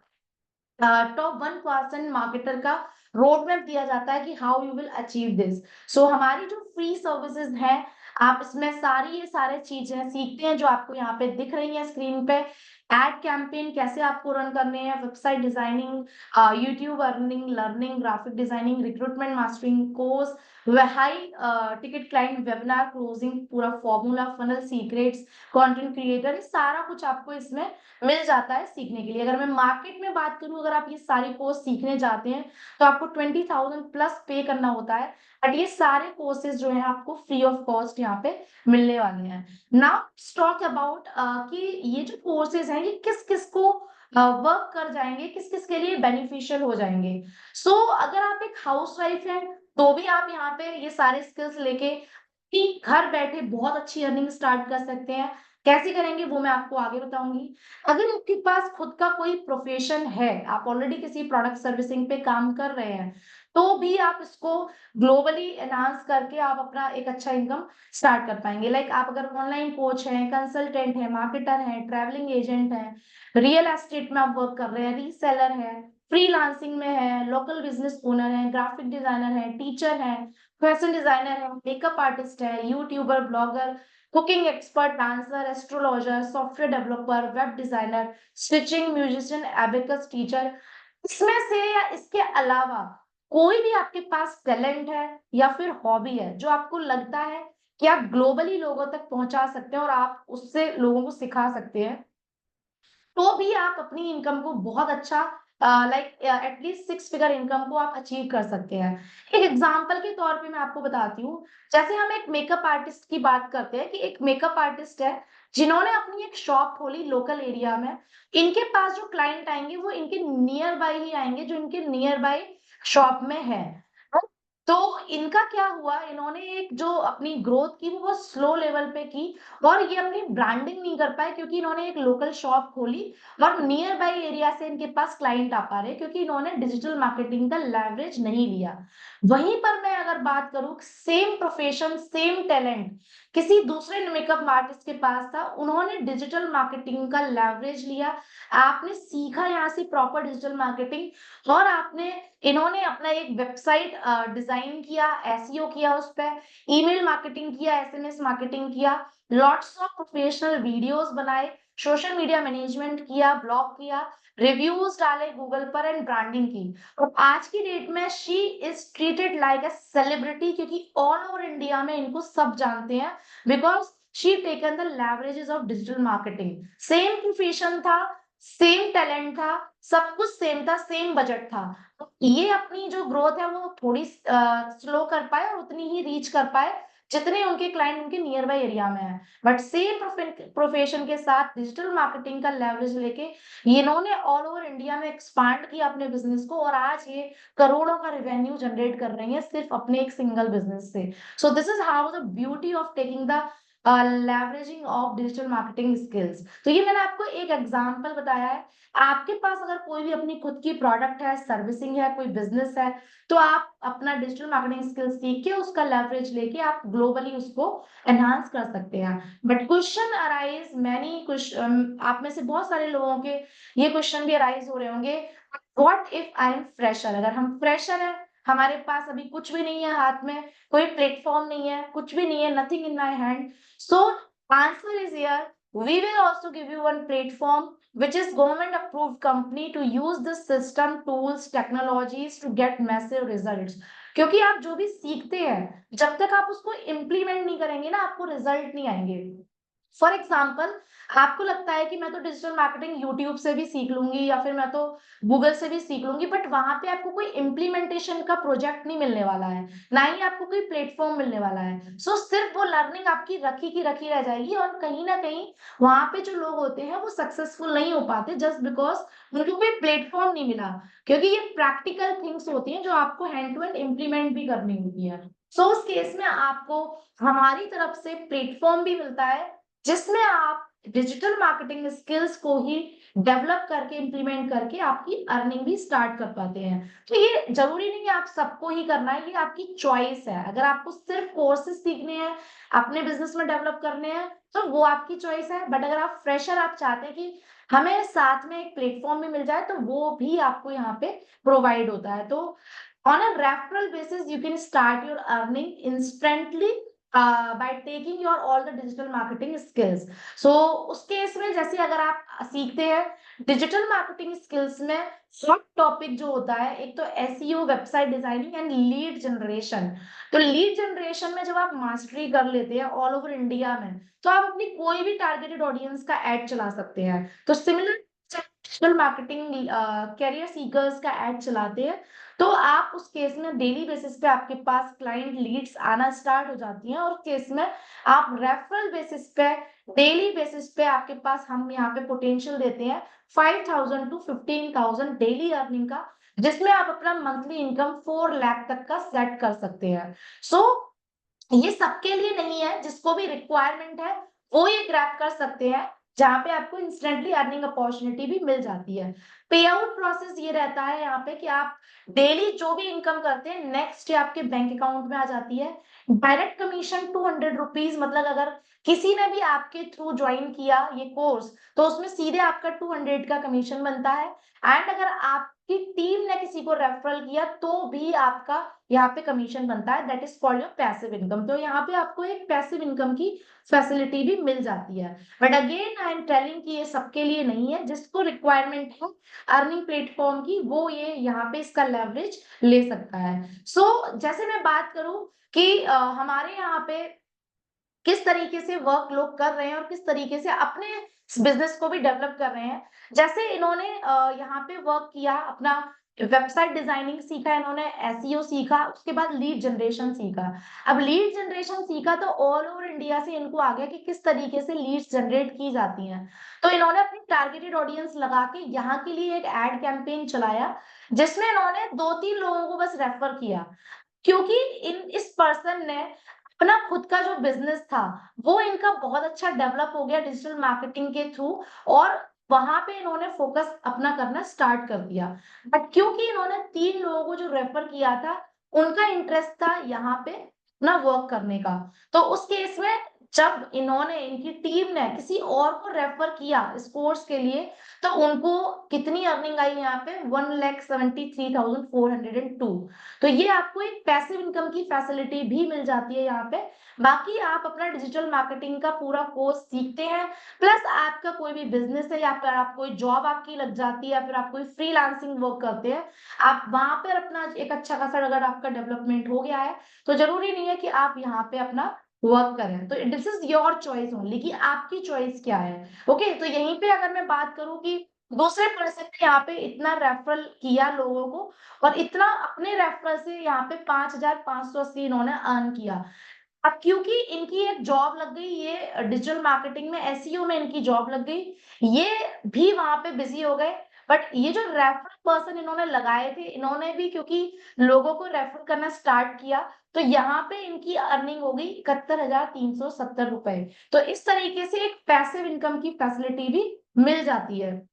टॉप 1% मार्केटर का रोड मैप दिया जाता है कि how you will achieve this. So हमारी जो फ्री सर्विसेज है, आप इसमें सारी ये सारे चीजें सीखते हैं जो आपको यहाँ पे दिख रही है स्क्रीन पे। एड कैंपेन कैसे आपको रन करने हैं, website designing, YouTube earning, learning, graphic designing, recruitment mastering course, high ticket client, webinar closing, पूरा formula, funnel secrets, content creator, ये सारा कुछ आपको इसमें मिल जाता है सीखने के लिए। अगर मैं मार्केट में बात करूं, अगर आप ये सारे कोर्स सीखने जाते हैं तो आपको 20,000 प्लस पे करना होता है, बट ये सारे कोर्सेज जो है आपको फ्री ऑफ कॉस्ट यहाँ पे मिलने वाले हैं। नाउ टॉक अबाउट कि ये जो कोर्सेज हैं ये किस किस को वर्क कर जाएंगे, किस किस के लिए बेनिफिशियल हो जाएंगे। सो अगर आप एक हाउसवाइफ हैं तो भी आप यहाँ पे ये सारे स्किल्स लेके कि घर बैठे बहुत अच्छी अर्निंग स्टार्ट कर सकते हैं। कैसे करेंगे वो मैं आपको आगे बताऊंगी। अगर आपके पास खुद का कोई प्रोफेशन है, आप ऑलरेडी किसी प्रोडक्ट सर्विसिंग पे काम कर रहे हैं, तो भी आप इसको ग्लोबली एनहांस करके आप अपना एक अच्छा इनकम स्टार्ट कर पाएंगे। लाइक आप अगर ऑनलाइन कोच हैं, कंसल्टेंट है, मार्केटर हैं, ट्रैवलिंग एजेंट हैं, रियल एस्टेट में आप वर्क कर रहे हैं, रीसेलर है, फ्रीलांसिंग में है, लोकल बिजनेस ओनर है, ग्राफिक डिजाइनर है, टीचर है, फैशन डिजाइनर है, मेकअप आर्टिस्ट है, YouTuber, blogger, cooking expert, dancer, astrologer, software developer, web designer, stitching, musician, abacus teacher, इसमें से या इसके अलावा कोई भी आपके पास टैलेंट है या फिर हॉबी है जो आपको लगता है कि आप ग्लोबली लोगों तक पहुंचा सकते हैं और आप उससे लोगों को सिखा सकते हैं, तो भी आप अपनी इनकम को बहुत अच्छा लाइक एटलीस्ट 6 फिगर इनकम को आप अचीव कर सकते हैं। एक एग्जांपल के तौर पे मैं आपको बताती हूँ। जैसे हम एक मेकअप आर्टिस्ट की बात करते हैं कि एक मेकअप आर्टिस्ट है जिन्होंने अपनी एक शॉप खोली लोकल एरिया में। इनके पास जो क्लाइंट आएंगे वो इनके नियर बाय ही आएंगे, जो इनके नियर बाय शॉप में है। तो इनका क्या हुआ, इन्होंने एक जो अपनी ग्रोथ की वो बहुत स्लो लेवल पे की और ये अपनी ब्रांडिंग नहीं कर पाए, क्योंकि इन्होंने एक लोकल शॉप खोली और नियर बाई एरिया से इनके पास क्लाइंट आ पा रहे, क्योंकि इन्होंने डिजिटल मार्केटिंग का लेवरेज नहीं लिया। वहीं पर मैं अगर बात करूं, सेम प्रोफेशन सेम टैलेंट किसी दूसरे मेकअप आर्टिस्ट के पास था, उन्होंने डिजिटल मार्केटिंग का लेवरेज लिया। आपने सीखा यहाँ से प्रॉपर डिजिटल मार्केटिंग और आपने इन्होंने अपना एक वेबसाइट डिजाइन किया, एसईओ किया, उस पर ईमेल मार्केटिंग किया, एसएमएस मार्केटिंग किया, लॉट्स ऑफ प्रोफेशनल वीडियोस बनाए, सोशल मीडिया मैनेजमेंट किया, ब्लॉग किया, रिव्यूज डाले गूगल पर एंड ब्रांडिंग की। और आज की डेट में she is treated like a celebrity, क्योंकि ऑल ओवर इंडिया में इनको सब जानते हैं, because she taken the leverages of digital marketing. Same profession था, सेम टैलेंट था, सब कुछ सेम था, सेम बजट था। तो ये अपनी जो ग्रोथ है वो थोड़ी स्लो कर पाए और उतनी ही रीच कर पाए जितने उनके क्लाइंट उनके नियर बाई एरिया में है। बट सेम प्रोफेशन के साथ डिजिटल मार्केटिंग का लेवरेज लेके इन्होंने ऑल ओवर इंडिया में एक्सपांड किया अपने बिजनेस को और आज ये करोड़ों का रेवेन्यू जनरेट कर रही है सिर्फ अपने एक सिंगल बिजनेस से। सो this is how the beauty of taking the leveraging of digital marketing skills. तो ये मैंने आपको एक एग्जांपल बताया है। आपके पास अगर कोई भी अपनी खुद की प्रोडक्ट है, सर्विसिंग है, कोई बिजनेस है, तो आप अपना डिजिटल मार्केटिंग स्किल्स सीख के उसका लेवरेज लेके आप ग्लोबली उसको एनहांस कर सकते हैं। But question arise many question, आप में से बहुत सारे लोगों के ये क्वेश्चन भी अराइज हो रहे होंगे, what if I am fresher. अगर हम फ्रेशर हैं, हमारे पास अभी कुछ भी नहीं है हाथ में, कोई प्लेटफॉर्म नहीं है, कुछ भी नहीं है, nothing in my hand. So answer is here, we will also give you one platform which is government approved company to use this system, tools, technologies to get massive results। क्योंकि आप जो भी सीखते हैं जब तक आप उसको इम्प्लीमेंट नहीं करेंगे ना, आपको रिजल्ट नहीं आएंगे। फॉर एग्जाम्पल, आपको लगता है कि मैं तो डिजिटल मार्केटिंग यूट्यूब से भी सीख लूंगी या फिर मैं तो गूगल से भी सीख लूंगी, बट वहां पे आपको कोई इम्प्लीमेंटेशन का प्रोजेक्ट नहीं मिलने वाला है, ना ही आपको कोई प्लेटफॉर्म मिलने वाला है। सो सिर्फ वो लर्निंग आपकी रखी की रखी रह जाएगी, और कहीं ना कहीं वहां पे जो लोग होते हैं वो सक्सेसफुल नहीं हो पाते, जस्ट बिकॉज उनको कोई प्लेटफॉर्म नहीं मिला। क्योंकि ये प्रैक्टिकल थिंग्स होती हैं जो आपको हैंड टू हैंड इम्प्लीमेंट भी करनी होती है। सो उस केस में आपको हमारी तरफ से प्लेटफॉर्म भी मिलता है, जिसमें आप डिजिटल मार्केटिंग स्किल्स को ही डेवलप करके इम्प्लीमेंट करके आपकी अर्निंग भी स्टार्ट कर पाते हैं। तो ये जरूरी नहीं है आप सबको ही करना है, ये आपकी चॉइस है। अगर आपको सिर्फ कोर्सेज सीखने हैं, अपने बिजनेस में डेवलप करने हैं, तो वो आपकी चॉइस है। बट अगर आप फ्रेशर, आप चाहते हैं कि हमें साथ में एक प्लेटफॉर्म भी मिल जाए, तो वो भी आपको यहाँ पे प्रोवाइड होता है। तो on a referral basis you can start your earning instantly by taking your all the digital marketing skills. So उस केस में जैसे अगर आप सीखते हैं डिजिटल मार्केटिंग स्किल्स में, हॉट टॉपिक जो होता है एक तो SEO, website designing and lead generation. तो लीड जनरेशन में जब आप मास्टरी कर लेते हैं ऑल ओवर इंडिया में, तो आप अपनी कोई भी टारगेटेड ऑडियंस का एड चला सकते हैं। तो similar digital marketing career seekers का एड चलाते हैं, तो आप उस केस में डेली बेसिस पे आपके पास क्लाइंट लीड्स आना स्टार्ट हो जाती हैं, और केस में आप रेफरल बेसिस पे, डेली बेसिस पे आपके पास हम यहाँ पे पोटेंशियल देते हैं 5,000 to 15,000 डेली अर्निंग का, जिसमें आप अपना मंथली इनकम 4 लाख तक का सेट कर सकते हैं। सो ये सबके लिए नहीं है, जिसको भी रिक्वायरमेंट है वो ये ग्रैब कर सकते हैं, जहां पे आपको इंस्टेंटली अर्निंग अपॉर्चुनिटी भी मिल जाती है। पे आउट प्रोसेस ये रहता है यहाँ पे कि आप डेली जो भी इनकम करते हैं नेक्स्ट डे आपके बैंक अकाउंट में आ जाती है। डायरेक्ट कमीशन 200 रुपीज, मतलब अगर किसी ने भी आपके थ्रू ज्वाइन किया ये कोर्स, तो उसमें सीधे आपका 200 का कमीशन बनता है। एंड अगर आपकी टीम ने किसी को रेफरल किया तो भी आपका यहाँ पे कमीशन बनता है, that is called your passive income. तो यहाँ पे आपको एक पैसिव इनकम की फैसिलिटी भी मिल जाती है। But again I am telling कि ये सबके लिए नहीं है, जिसको रिक्वायरमेंट है अर्निंग प्लेटफॉर्म की, वो ये यहाँ पे इसका लेवरेज ले सकता है। सो जैसे मैं बात करूं कि हमारे यहाँ पे किस तरीके से वर्क लोग कर रहे हैं और किस तरीके से अपने बिजनेस को भी डेवलप कर रहे हैं। जैसे इन्होंने यहाँ पे वर्क किया, अपना वेबसाइट डिजाइनिंग सीखा, इन्होंने एसईओ सीखा, उसके बाद लीड जनरेशन सीखा। अब लीड जनरेशन सीखा तो ऑल ओवर इंडिया से इनको आ गया कि किस तरीके से लीड्स जनरेट की जाती हैं। तो इन्होंने अपनी टारगेटेड ऑडियंस लगा के यहाँ के लिए एक एड कैंपेन चलाया, जिसमें इन्होंने 2-3 लोगों को बस रेफर किया, क्योंकि इस पर्सन ने अपना खुद का जो बिजनेस था वो इनका बहुत अच्छा डेवलप हो गया डिजिटल मार्केटिंग के थ्रू, और वहां पे इन्होंने फोकस अपना करना स्टार्ट कर दिया। बट क्योंकि इन्होंने 3 लोगों को जो रेफर किया था, उनका इंटरेस्ट था यहाँ पे अपना वर्क करने का, तो उस केस में जब इन्होंने, इनकी टीम ने किसी और को रेफर किया इस कोर्स के लिए, तो उनको कितनी अर्निंग आई यहाँ पे 1,73,402। तो ये आपको एक पैसिव इनकम की फैसिलिटी भी मिल जाती है यहाँ पे। बाकी आप अपना डिजिटल मार्केटिंग का पूरा कोर्स सीखते हैं, प्लस आपका कोई भी बिजनेस है या फिर आप कोई जॉब आपकी लग जाती है या फिर आप कोई फ्रीलांसिंग वर्क करते हैं, आप वहां पर अपना एक अच्छा खासा अगर आपका डेवलपमेंट हो गया है, तो जरूरी नहीं है कि आप यहाँ पे अपना वर्क करें। तो this is your choice only कि आपकी चॉइस क्या है। ओके, तो यहीं पे अगर मैं बात करूं कि दूसरे पर्सन ने यहाँ पे इतना रेफरल किया लोगों को, और इतना अपने रेफरल से यहाँ पे 5,580 इन्होंने अर्न किया। अब क्योंकि इनकी एक जॉब लग गई, ये डिजिटल मार्केटिंग में एसईओ में इनकी जॉब लग गई, ये भी वहां पे बिजी हो गए। बट ये जो रेफरल पर्सन इन्होंने लगाए थे, इन्होंने भी क्योंकि लोगों को रेफर करना स्टार्ट किया, तो यहाँ पे इनकी अर्निंग हो गई 71,370 रुपए। तो इस तरीके से एक पैसिव इनकम की फैसिलिटी भी मिल जाती है।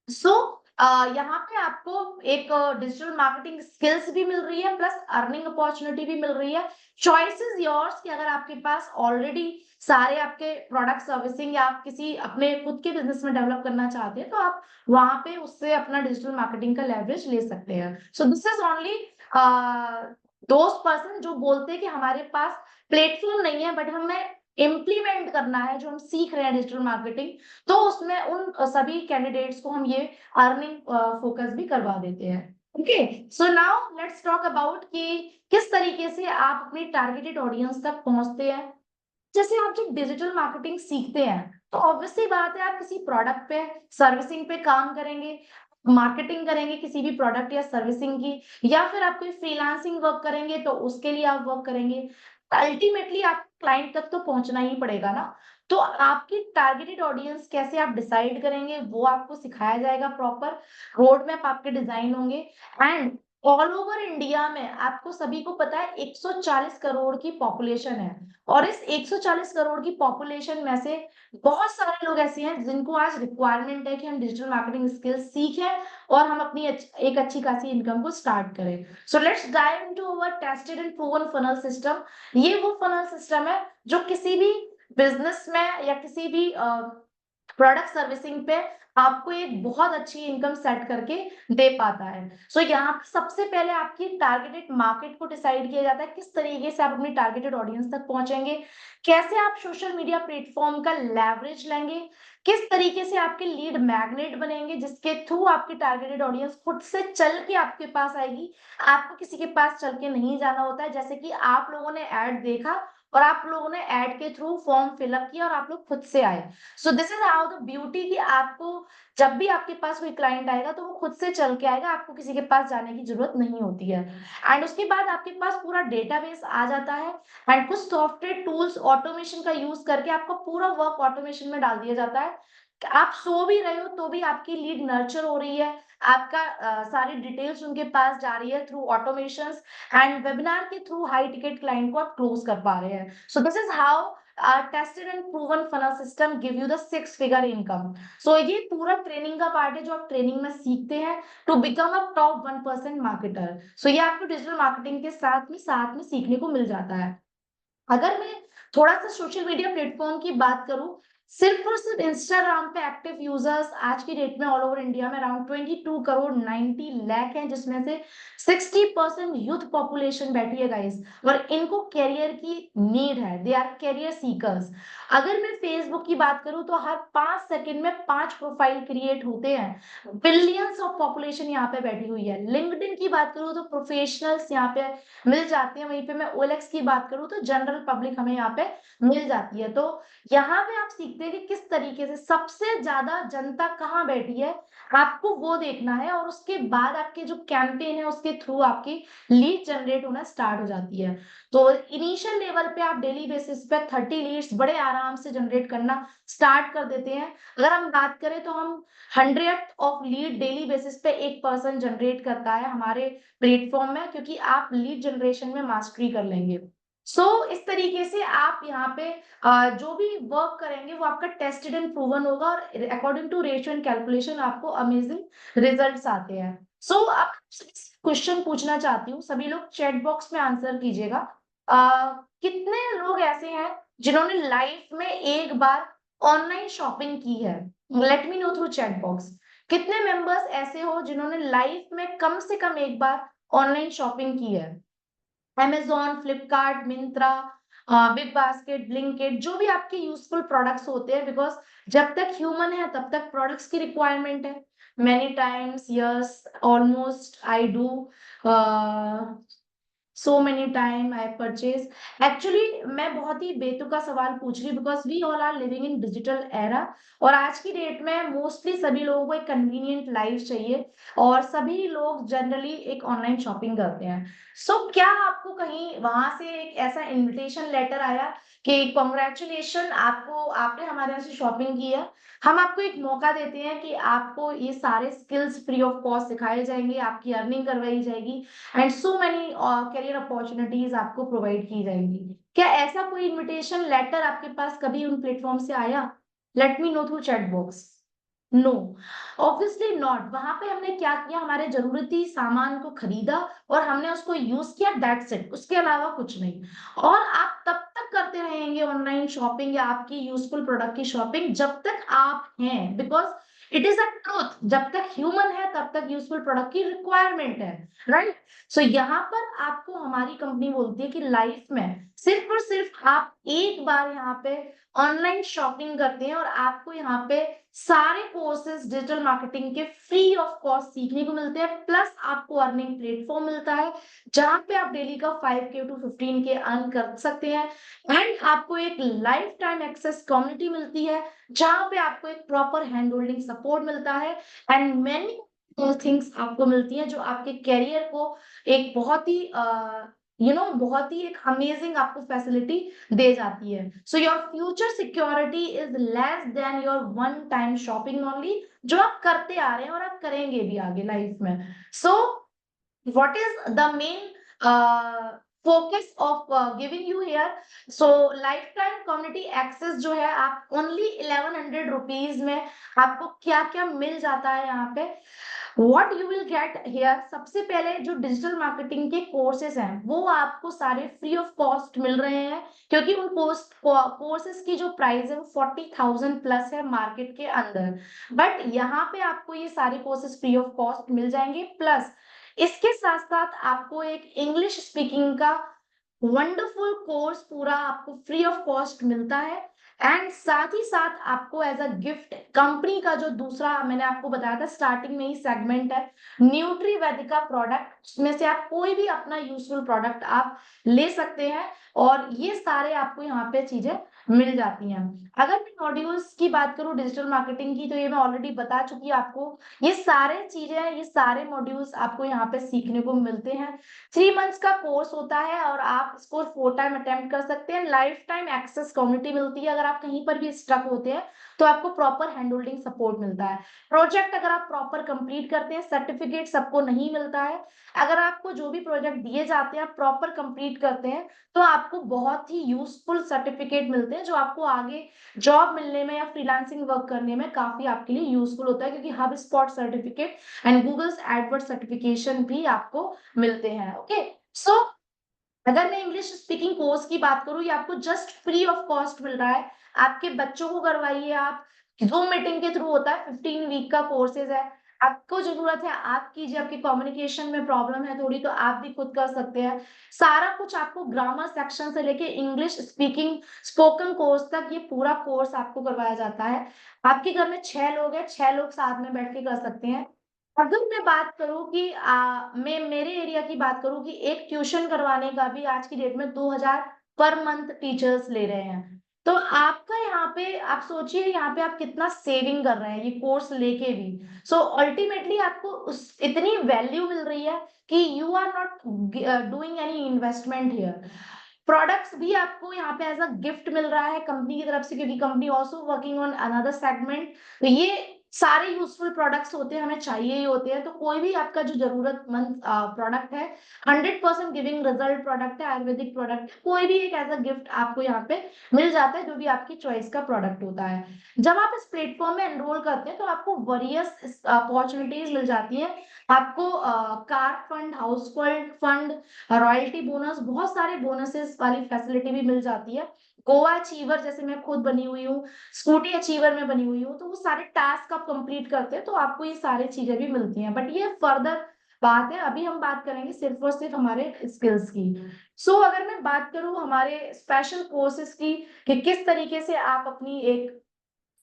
सो यहाँ पे आपको एक डिजिटल मार्केटिंग स्किल्स भी मिल रही है, प्लस अर्निंग अपॉर्चुनिटी भी मिल रही है। चॉइस इज योर्स कि अगर आपके पास ऑलरेडी सारे आपके प्रोडक्ट सर्विसिंग या आप किसी अपने खुद के बिजनेस में डेवलप करना चाहते हैं, तो आप वहां पे उससे अपना डिजिटल मार्केटिंग का लेवरेज ले सकते हैं। So this is only those person जो बोलते हैं कि हमारे पास प्लेटफॉर्म नहीं है, बट हमें इम्प्लीमेंट करना है जो हम सीख रहे हैं डिजिटल मार्केटिंग, तो उसमें उन सभी कैंडिडेट्स को हम ये अर्निंग फोकस भी करवा देते हैं। Okay, so now let's talk about कि किस तरीके से आप अपनी टारगेटेड ऑडियंस तक पहुंचते हैं। जैसे आप जब डिजिटल मार्केटिंग सीखते हैं तो ऑब्वियसली बात है आप किसी प्रोडक्ट पे, सर्विसिंग पे काम करेंगे, मार्केटिंग करेंगे किसी भी प्रोडक्ट या सर्विसिंग की, या फिर आप कोई फ्रीलांसिंग वर्क करेंगे तो उसके लिए आप वर्क करेंगे। अल्टीमेटली आप क्लाइंट तक तो पहुंचना ही पड़ेगा ना। तो आपकी टारगेटेड ऑडियंस कैसे आप डिसाइड करेंगे वो आपको सिखाया जाएगा, प्रॉपर रोड मैप आपके डिजाइन होंगे। एंड ऑल ओवर इंडिया में आपको सभी को पता है 140 करोड़ की पॉपुलेशन है, और इस 140 करोड़ की पॉपुलेशन में से बहुत सारे लोग ऐसे हैं जिनको आज रिक्वायरमेंट है कि हम डिजिटल मार्केटिंग स्किल्स सीखें और हम अपनी एक अच्छी खासी इनकम को स्टार्ट करें। So let's dive into our tested and proven funnel system. ये वो फनल सिस्टम है जो किसी भी बिजनेस में या किसी भी प्रोडक्ट सर्विसिंग पे आपको एक बहुत अच्छी इनकम सेट करके दे पाता है। सो यहाँ पे सबसे पहले आपकी टारगेटेड मार्केट को डिसाइड किया जाता है, किस तरीके से आप अपनी टारगेटेड ऑडियंस तक पहुंचेंगे, कैसे आप सोशल मीडिया प्लेटफॉर्म का लेवरेज लेंगे, किस तरीके से आपके लीड मैग्नेट बनेंगे जिसके थ्रू आपकी टारगेटेड ऑडियंस खुद से चल के आपके पास आएगी। आपको किसी के पास चल के नहीं जाना होता है, जैसे कि आप लोगों ने एड देखा और आप लोगों ने एड के थ्रू फॉर्म फिलअप किया और आप लोग खुद से आए। सो this is how the beauty कि आपको जब भी आपके पास कोई क्लाइंट आएगा तो वो खुद से चल के आएगा, आपको किसी के पास जाने की जरूरत नहीं होती है। एंड उसके बाद आपके पास पूरा डेटाबेस आ जाता है एंड कुछ सॉफ्टवेयर टूल्स ऑटोमेशन का यूज करके आपका पूरा वर्क ऑटोमेशन में डाल दिया जाता है। आप सो भी रहे हो तो भी आपकी लीड नर्चर हो रही है, आपका सारी डिटेल्स उनके पास जा रही है थ्रू ऑटोमेशन, एंड वेबिनार के थ्रू हाई टिकट क्लाइंट को आप क्लोज कर पा रहे हैं। So this is how tested and proven funnel system give you the 6 figure income. So ये पूरा ट्रेनिंग का पार्ट है जो आप ट्रेनिंग में सीखते हैं to become a top 1% marketer. So ये आपको डिजिटल मार्केटिंग के साथ में सीखने को मिल जाता है। अगर मैं थोड़ा सा सोशल मीडिया प्लेटफॉर्म की बात करूं, सिर्फ और सिर्फ इंस्टाग्राम पे एक्टिव यूजर्स आज की डेट में ऑल ओवर इंडिया में अराउंड 22 करोड़ 90 लाख हैं, जिसमें से 60% यूथ पॉपुलेशन बैठी है गाइस, और इनको कैरियर की नीड है, दे आर कैरियर सीकर्स। अगर मैं फेसबुक की बात करूं तो हर 5 सेकंड में 5 प्रोफाइल क्रिएट होते हैं, बिलियंस ऑफ पॉपुलेशन यहाँ पे बैठी हुई है। लिंक्डइन की बात करूं तो प्रोफेशनल्स यहाँ पे मिल जाती है, वहीं पे मैं ओएलएक्स की बात करूं तो जनरल पब्लिक हमें यहाँ पे मिल जाती है। तो यहाँ पे आप सीखते हैं कि किस तरीके से सबसे ज्यादा जनता कहाँ बैठी है, आपको वो देखना है, और उसके बाद आपके जो कैंपेन है उसके थ्रू आपकी लीड जनरेट होना स्टार्ट हो जाती है। तो इनिशियल लेवल पे आप डेली बेसिस पे 30 लीड्स बड़े आराम से जनरेट करना स्टार्ट कर देते हैं। अगर हम बात करें तो हम 100 ऑफ लीड डेली बेसिस पे एक पर्सन जनरेट करता है हमारे प्लेटफॉर्म में, क्योंकि आप लीड जनरेशन में मास्टरी कर लेंगे। इस तरीके से आप यहाँ पे जो भी वर्क करेंगे वो आपका टेस्टेड एंड प्रूवन होगा, और according to ratio and calculation आपको अमेजिंग रिजल्ट्स आते हैं। अब क्वेश्चन पूछना चाहती हूँ, सभी लोग चैट बॉक्स में आंसर कीजिएगा। कितने लोग ऐसे हैं जिन्होंने लाइफ में एक बार ऑनलाइन शॉपिंग की है? Late me know through chat box. कितने मेंबर्स ऐसे हो जिन्होंने लाइफ में कम से कम एक बार ऑनलाइन शॉपिंग की है? Amazon, Flipkart, Myntra, big basket, Blinkit, जो भी आपके यूजफुल प्रोडक्ट्स होते हैं, बिकॉज जब तक ह्यूमन है तब तक प्रोडक्ट्स की रिक्वायरमेंट है। Many times yes, almost I do, so many time I purchase. Actually मैं बहुत ही बेतुका सवाल पूछ रही हूँ because we all are living in digital era, और आज की डेट में मोस्टली सभी लोगों को एक कन्वीनियंट लाइफ चाहिए, और सभी लोग जनरली एक ऑनलाइन शॉपिंग करते हैं। क्या आपको कहीं वहां से एक ऐसा इनविटेशन लेटर आया कि कॉन्ग्रेचुलेशन, आपको आपने हमारे यहाँ से शॉपिंग की है, हम आपको एक मौका देते हैं कि आपको ये सारे स्किल्स फ्री ऑफ कॉस्ट सिखाए जाएंगे, आपकी अर्निंग करवाई जाएगी, and so many career opportunities आपको प्रोवाइड की जाएंगी? क्या ऐसा कोई इनविटेशन लेटर आपके पास कभी उन प्लेटफॉर्म से आया? Let me know through chat box. No, obviously not. वहां पे हमने क्या किया, हमारे जरूरती सामान को खरीदा और हमने उसको यूज किया, दैट्स इट, उसके अलावा कुछ नहीं। और आप तब तक करते रहेंगे ऑनलाइन शॉपिंग या आपकी यूजफुल प्रोडक्ट की शॉपिंग जब तक आप हैं, because it is a truth, जब तक ह्यूमन है तब तक यूजफुल प्रोडक्ट की रिक्वायरमेंट है, राइट? यहाँ पर आपको हमारी कंपनी बोलती है कि लाइफ में सिर्फ और सिर्फ आप एक बार यहाँ पे ऑनलाइन शॉपिंग करते हैं और आपको यहाँ पे सारे कोर्सेज डिजिटल मार्केटिंग के फ्री ऑफ कॉस्ट सीखने को मिलते हैं, प्लस आपको अर्निंग प्लेटफॉर्म मिलता है जहां पे आप डेली का 5K to 15K अर्न कर सकते हैं। एंड आपको एक लाइफ टाइम एक्सेस कम्युनिटी मिलती है जहां पे आपको एक प्रॉपर हैंड होल्डिंग सपोर्ट मिलता है एंड मेनी थिंग्स आपको मिलती हैं जो आपके कैरियर को एक बहुत ही बहुत ही एक अमेजिंग आपको फैसिलिटी दे जाती है। So your future security is less than your one time shopping only, जो आप करते आ रहे हैं और आप करेंगे भी आगे लाइफ में। सो what is the main focus of giving you here? So lifetime community access जो है आप only 1100 रुपीज में आपको क्या क्या मिल जाता है यहाँ पे। What you will get here, सबसे पहले जो डिजिटल मार्केटिंग के कोर्सेज हैं वो आपको सारे फ्री ऑफ कॉस्ट मिल रहे हैं, क्योंकि उन कोर्सेज की जो प्राइस है वो 40,000 प्लस है मार्केट के अंदर। बट यहाँ पे आपको ये सारे कोर्सेज फ्री ऑफ कॉस्ट मिल जाएंगे, प्लस इसके साथ साथ आपको एक इंग्लिश स्पीकिंग का वंडरफुल कोर्स पूरा आपको फ्री ऑफ कॉस्ट मिलता है। एंड साथ ही साथ आपको एज अ गिफ्ट कंपनी का जो दूसरा मैंने आपको बताया था स्टार्टिंग में ही सेगमेंट है न्यूट्री वैदिका प्रोडक्ट, उसमें से आप कोई भी अपना यूजफुल प्रोडक्ट आप ले सकते हैं और ये सारे आपको यहाँ पे चीजें मिल जाती हैं। अगर मैं मॉड्यूल्स की बात करूं डिजिटल मार्केटिंग की, तो ये मैं ऑलरेडी बता चुकी हूँ आपको। ये सारे चीजें ये सारे मॉड्यूल्स आपको यहाँ पे सीखने को मिलते हैं। 3 मंथ्स का कोर्स होता है और आप इसको 4 टाइम अटेम्प्ट कर सकते हैं। लाइफ टाइम एक्सेस कम्युनिटी मिलती है, अगर आप कहीं पर भी स्टक होते हैं तो आपको प्रॉपर हैंड होल्डिंग सपोर्ट मिलता है। प्रोजेक्ट अगर आप प्रॉपर कंप्लीट करते हैं, सर्टिफिकेट सबको नहीं मिलता है। अगर आपको जो भी प्रोजेक्ट दिए जाते हैं आप प्रॉपर कंप्लीट करते हैं तो आपको बहुत ही यूजफुल सर्टिफिकेट मिलते हैं जो आपको आगे जॉब मिलने में या फ्रीलांसिंग वर्क करने में काफी आपके लिए यूजफुल होता है, क्योंकि HubSpot certificate and Google's AdWords certification भी आपको मिलते हैं। ओके, सो अगर मैं इंग्लिश स्पीकिंग कोर्स की बात करूं, ये आपको जस्ट फ्री ऑफ कॉस्ट मिल रहा है। आपके बच्चों को करवाइए आप, जूम मीटिंग के थ्रू होता है, 15 वीक का कोर्सेज है। आपको जरूरत है आप कीजिए, आपकी कम्युनिकेशन में प्रॉब्लम है थोड़ी तो आप भी खुद कर सकते हैं। सारा कुछ आपको ग्रामर सेक्शन से लेके इंग्लिश स्पीकिंग स्पोकन कोर्स तक ये पूरा कोर्स आपको करवाया जाता है। आपके घर में 6 लोग हैं, 6 लोग साथ में बैठ के कर सकते हैं। अगर मैं बात करूं कि मैं मेरे एरिया की बात करूं कि एक ट्यूशन करवाने का भी आज की डेट में 2,000 पर मंथ टीचर्स ले रहे हैं, तो आपका यहाँ पे आप सोचिए यहाँ पे आप कितना सेविंग कर रहे हैं ये कोर्स लेके भी। सो अल्टीमेटली आपको उस इतनी वैल्यू मिल रही है कि you are not doing any investment here. Products भी आपको यहाँ पे एज अ गिफ्ट मिल रहा है कंपनी की तरफ से, क्योंकि company also working on another segment. तो ये सारे यूजफुल प्रोडक्ट्स होते हैं, हमें चाहिए ही होते हैं। तो कोई भी आपका जो जरूरतमंद प्रोडक्ट है 100% गिविंग रिजल्ट प्रोडक्ट है, आयुर्वेदिक प्रोडक्ट है, कोई भी एक एज अ गिफ्ट आपको यहाँ पे मिल जाता है जो भी आपकी चॉइस का प्रोडक्ट होता है। जब आप इस प्लेटफॉर्म में एनरोल करते हैं तो आपको वरियस अपॉर्चुनिटीज मिल जाती है। आपको car fund, house fund, royalty bonus, बहुत सारे बोनसेस वाली फैसिलिटी भी मिल जाती है। गोवा अचीवर जैसे मैं खुद बनी हुई हूँ, स्कूटी अचीवर में बनी हुई हूँ, तो वो सारे टास्क आप कंप्लीट करते हैं तो आपको ये सारी चीजें भी मिलती हैं। बट ये फर्दर बात है, अभी हम बात करेंगे सिर्फ और सिर्फ हमारे स्किल्स की। अगर मैं बात करूँ हमारे स्पेशल कोर्सेज की कि किस तरीके से आप अपनी एक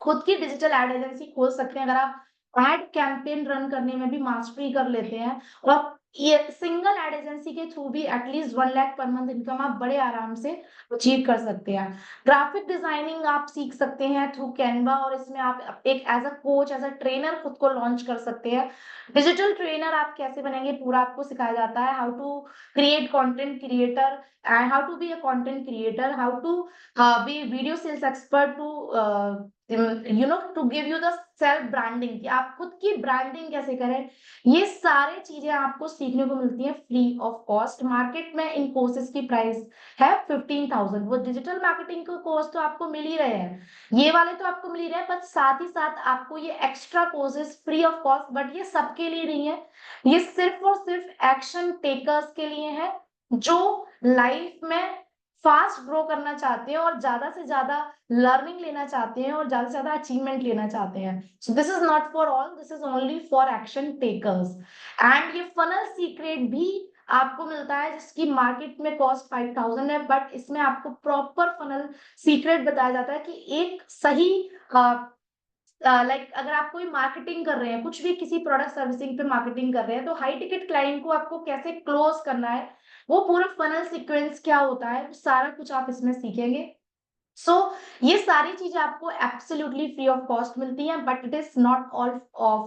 खुद की डिजिटल एड एजेंसी खोल सकते हैं, अगर आप एड कैंपेन रन करने में भी मास्टरी कर लेते हैं और ये सिंगल एड एजेंसी के थ्रू भी at least 1 lakh per month income आप बड़े आराम से अचीव कर सकते हैं। ग्राफिक डिजाइनिंग आप सीख सकते हैं थ्रू कैनवा, और इसमें आप एक as a coach, as a trainer खुद को लॉन्च कर सकते हैं। डिजिटल ट्रेनर आप कैसे बनेंगे पूरा आपको सिखाया जाता है, how to create content creator and how to be a content creator, how to be video sales expert, to give you the self branding कि आप खुद की ब्रांडिंग कैसे करें। ये सारे चीजें आपको सीखने को मिलती है फ्री ऑफ कॉस्ट। मार्केट में इन कोर्सेज की प्राइस है 15,000। वो डिजिटल मार्केटिंग के कोर्स तो आपको मिल ही रहे हैं, ये वाले तो आपको मिल ही रहे हैं, पर साथ ही साथ आपको ये extra courses free of cost. But ये सबके लिए नहीं है, ये सिर्फ और सिर्फ एक्शन टेकर्स के लिए है जो लाइफ में फास्ट ग्रो करना चाहते हैं और ज्यादा से ज्यादा लर्निंग लेना चाहते हैं और ज्यादा से ज्यादा अचीवमेंट लेना चाहते हैं। So this is not for all, this is only for action takers. And ये फनल सीक्रेट भी आपको मिलता है जिसकी मार्केट में कॉस्ट 5000 है, बट इसमें आपको प्रॉपर फनल सीक्रेट बताया जाता है कि एक सही लाइक अगर आप कोई मार्केटिंग कर रहे हैं, कुछ भी किसी प्रोडक्ट सर्विसिंग पे मार्केटिंग कर रहे हैं, तो हाई टिकट क्लाइंट को आपको कैसे क्लोज करना है, वो पूरा फनल सीक्वेंस क्या होता है, वो सारा कुछ आप इसमें सीखेंगे। सो ये सारी चीजें आपको एब्सोल्युटली फ्री ऑफ कॉस्ट मिलती हैं, but it is not all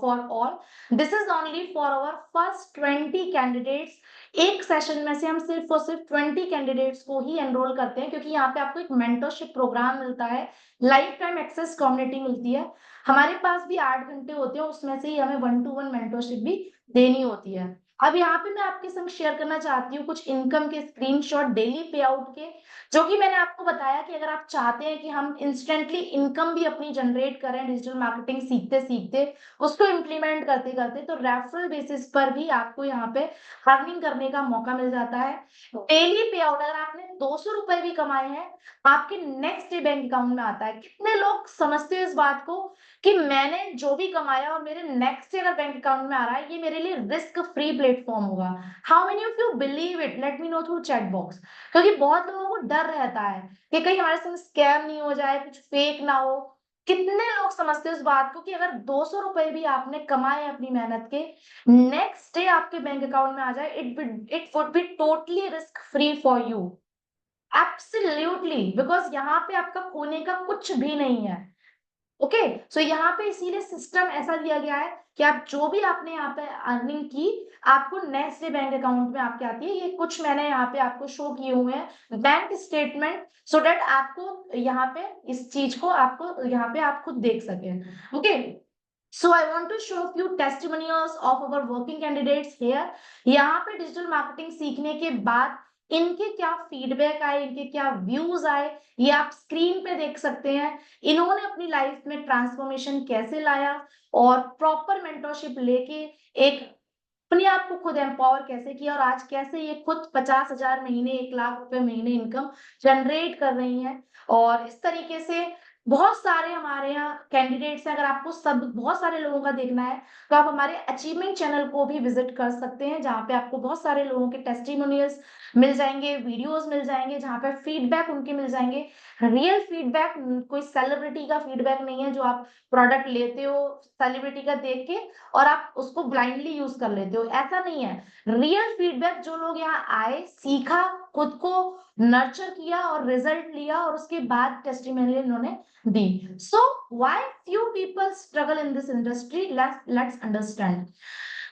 for all. This is only for our first 20 candidates. एक सेशन में से हम सिर्फ और सिर्फ 20 कैंडिडेट्स को ही एनरोल करते हैं, क्योंकि यहाँ पे आपको एक मेंटरशिप प्रोग्राम मिलता है, लाइफ टाइम एक्सेस कम्युनिटी मिलती है। हमारे पास भी 8 घंटे होते हैं, उसमें से ही हमें 1-to-1 मेंटरशिप भी देनी होती है। अब यहाँ पे मैं आपके संग शेयर करना चाहती हूँ कुछ इनकम के स्क्रीनशॉट डेली पे आउट के, जो कि मैंने आपको बताया कि अगर आप चाहते हैं कि हम इंस्टेंटली इनकम भी अपनी जनरेट करें डिजिटल मार्केटिंग सीखते सीखते, उसको इम्प्लीमेंट करते करते, तो रेफरल बेसिस पर भी आपको यहाँ पे अर्निंग करने का मौका मिल जाता है। डेली पे आउट अगर आपने 200 रुपए भी कमाए हैं, आपके नेक्स्ट डे बैंक अकाउंट में आता है। कितने लोग समझते हो इस बात को कि मैंने जो भी कमाया और मेरे नेक्स्ट डे अगर बैंक अकाउंट में आ रहा है, ये मेरे लिए रिस्क फ्री प्लेटफॉर्म होगा। How many of you believe it? Late me know through chat box. क्योंकि बहुत लोगों को डर रहता है कि कहीं हमारे संग स्कैम नहीं हो जाए, कुछ फेक ना हो। कितने लोग समझते हैं इस बात को कि अगर 200 रुपए भी आपने कमाए अपनी मेहनत के, नेक्स्ट डे आपके बैंक अकाउंट में आ जाए, it would be totally risk free for you. Absolutely, because यहाँ पे आपका खोने का कुछ भी नहीं है। ओके, सो यहाँ पे इसीलिए सिस्टम ऐसा दिया गया है कि आप जो भी आपने यहाँ पे अर्निंग की, आपको नेक्स्ट डे बैंक अकाउंट में आपके आती है। ये कुछ मैंने यहाँ पे आपको शो किए हुए हैं बैंक स्टेटमेंट, सो दैट आपको यहाँ पे इस चीज को आपको यहाँ पे आप खुद देख सके। Okay, so I want to show few testimonials of our working candidates here. यहाँ पे डिजिटल मार्केटिंग सीखने के बाद इनके क्या फीडबैक आए, इनके क्या व्यूज आए, ये आप स्क्रीन पे देख सकते हैं। इन्होंने अपनी लाइफ में ट्रांसफॉर्मेशन कैसे लाया और प्रॉपर मेंटरशिप लेके एक अपने आप को खुद एम्पावर कैसे किया, और आज कैसे ये खुद 50,000 महीने, 1 लाख रुपए महीने इनकम जनरेट कर रही हैं। और इस तरीके से बहुत सारे हमारे यहाँ कैंडिडेट्स हैं। अगर आपको सब बहुत सारे लोगों का देखना है, तो आप हमारे अचीवमेंट चैनल को भी विजिट कर सकते हैं, जहाँ पे आपको बहुत सारे लोगों के टेस्टिमोनियल्स मिल जाएंगे, वीडियोस मिल जाएंगे, जहाँ पे फीडबैक उनके मिल जाएंगे। रियल फीडबैक, कोई सेलिब्रिटी का फीडबैक नहीं है जो आप प्रोडक्ट लेते हो सेलिब्रिटी का देख के और आप उसको ब्लाइंडली यूज कर लेते हो, ऐसा नहीं है। रियल फीडबैक, जो लोग यहाँ आए, सीखा, खुद को नर्चर किया और रिजल्ट लिया, और उसके बाद टेस्टिमोनियल इन्होंने दी। So why few people struggle in this industry, let's understand.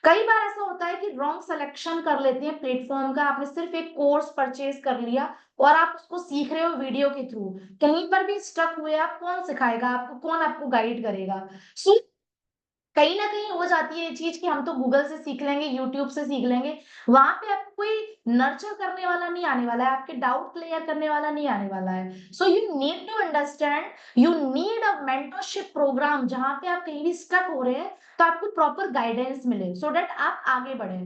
कई बार ऐसा होता है कि रॉन्ग सिलेक्शन कर लेते हैं प्लेटफॉर्म का। आपने सिर्फ एक कोर्स परचेज कर लिया और आप उसको सीख रहे हो वीडियो के थ्रू, कहीं पर भी स्टक हुए आप, कौन सिखाएगा आपको, कौन आपको गाइड करेगा? सो कहीं ना कहीं हो जाती है ये चीज कि हम तो गूगल से सीख लेंगे, यूट्यूब से सीख लेंगे, वहां पे आपको कोई नर्चर करने वाला नहीं आने वाला है, आपके डाउट क्लियर करने वाला नहीं आने वाला है। So you need to understand, you need a mentorship program, जहां पे आप कहीं भी स्टक हो रहे हैं तो आपको प्रॉपर गाइडेंस मिले, सो दैट आप आगे बढ़े।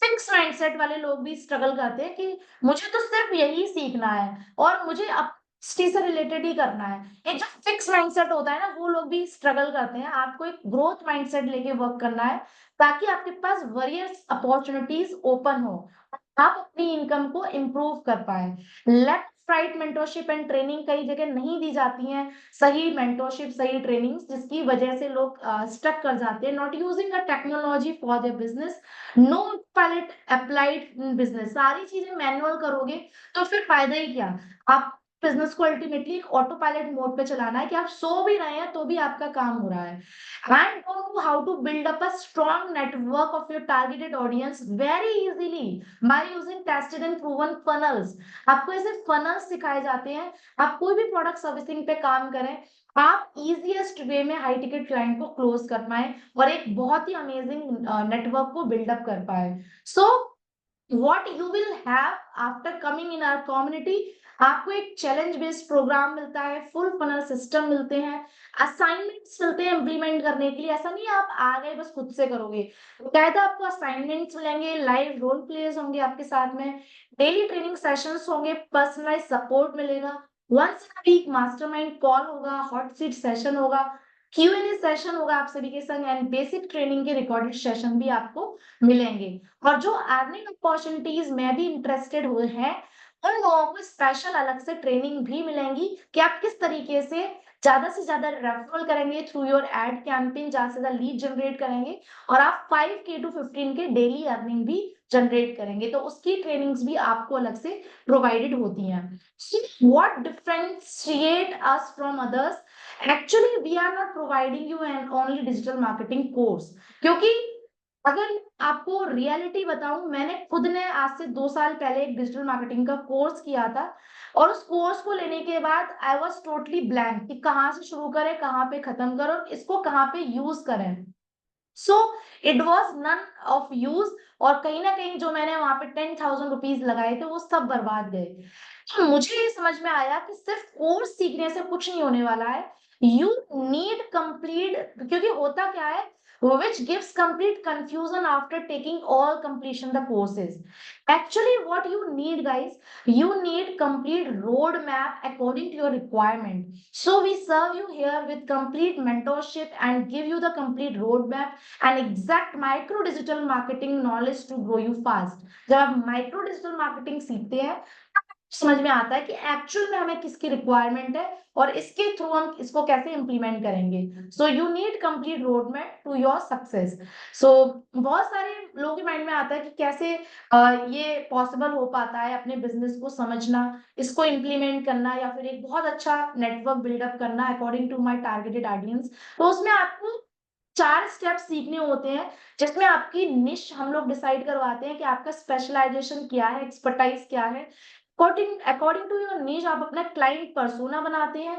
फिक्स माइंडसेट वाले लोग भी स्ट्रगल करते हैं कि मुझे तो सिर्फ यही सीखना है और मुझे अब से रिलेटेड ही करना है। एक जो फिक्स माइंडसेट होता है ना, वो लोग भी स्ट्रगल करते हैं। आपको एक ग्रोथ माइंडसेट लेके वर्क करना है, ताकि आपके पास वेरियस अपॉर्चुनिटीज ओपन हो, आप अपनी इनकम को इम्प्रूव कर पाए। Left right mentorship and training कई जगह नहीं दी जाती हैं, सही मेंटरशिप, सही ट्रेनिंग, जिसकी वजह से लोग स्टक कर जाते हैं। Not using a technology for their business, no pilot applied business, सारी चीजें मैनुअल करोगे तो फिर फायदा ही क्या? आप बिजनेस को अल्टीमेटली एक ऑटो पायलट मोड पे चलाना है कि आप सो भी रहे हैं तो भी आपका काम हो रहा है। And don't know how to build up a strong network of your targeted audience very easily by using tested and proven funnels. आपको ऐसे फनल्स सिखाए जाते हैं, आप कोई भी प्रोडक्ट सर्विसिंग पे काम करें, आप इजीएस्ट वे में हाई टिकट क्लाइंट को क्लोज कर पाए और एक बहुत ही अमेजिंग नेटवर्क को बिल्डअप कर पाए। सो what you will have after coming in our community, आपको एक चैलेंज बेस्ड प्रोग्राम मिलता है, फुल फनल सिस्टम मिलते हैं, असाइनमेंट्स मिलते हैं इम्प्लीमेंट करने के लिए। ऐसा नहीं है आप आ गए बस खुद से करोगे, बकायदा आपको असाइनमेंट्स मिलेंगे, लाइव रोल प्लेस होंगे आपके साथ में, डेली ट्रेनिंग सेशंस होंगे, पर्सनलाइज सपोर्ट मिलेगा, once in week mastermind call होगा, हॉट सीट सेशन होगा। Q&A सेशन होगा आप सभी के संग एंड बेसिक ट्रेनिंग के रिकॉर्डेड सेशन भी आपको मिलेंगे। और जो अर्निंग अपॉर्चुनिटीज में भी इंटरेस्टेड हुए हैं उन लोगों को स्पेशल अलग से ट्रेनिंग भी मिलेंगी कि आप किस तरीके से ज्यादा रेफरल करेंगे थ्रू योर एड कैंपेन, ज्यादा से ज्यादा लीड जनरेट करेंगे और आप 5K to 15K daily earning भी जनरेट करेंगे। तो उसकी ट्रेनिंग्स भी आपको अलग से प्रोवाइडेड होती हैं। So what differentiate us from others? Actually we are not providing you an only digital marketing course, क्योंकि अगर आपको रियलिटी बताऊं, मैंने खुद ने आज से 2 साल पहले एक डिजिटल मार्केटिंग का कोर्स किया था और उस कोर्स को लेने के बाद आई वॉज टोटली ब्लैंक कि कहाँ से शुरू करें, कहाँ पे खत्म करें और इसको कहाँ पे यूज करें। So it was none of use और कहीं ना कहीं जो मैंने वहां पे 10,000 रुपीज लगाए थे वो सब बर्बाद गए। तो मुझे ये समझ में आया कि सिर्फ कोर्स सीखने से कुछ नहीं होने वाला है। यू नीड कंप्लीट, क्योंकि होता क्या है, which gives complete confusion after taking all completion the courses. Actually what you need guys, you need complete roadmap according to your requirement. So we serve you here with complete mentorship and give you the complete roadmap and exact micro digital marketing knowledge to grow you fast. जब आप माइक्रो डिजिटल मार्केटिंग सीखते हैं समझ में आता है कि एक्चुअल में हमें किसकी रिक्वायरमेंट है और इसके थ्रू हम इसको कैसे इम्प्लीमेंट करेंगे। So you need complete road map to your success. So बहुत सारे लोगों के माइंड में आता है कि कैसे ये पॉसिबल हो पाता है, अपने बिजनेस को समझना, इसको इम्प्लीमेंट करना या फिर एक बहुत अच्छा नेटवर्क बिल्डअप करना according to my targeted audience. तो उसमें आपको 4 स्टेप्स सीखने होते हैं जिसमें आपकी निश हम लोग डिसाइड करवाते हैं कि आपका स्पेशलाइजेशन क्या है, एक्सपर्टाइज क्या है। अकॉर्डिंग टू योर नीश आप अपना क्लाइंट पर्सोना बनाते हैं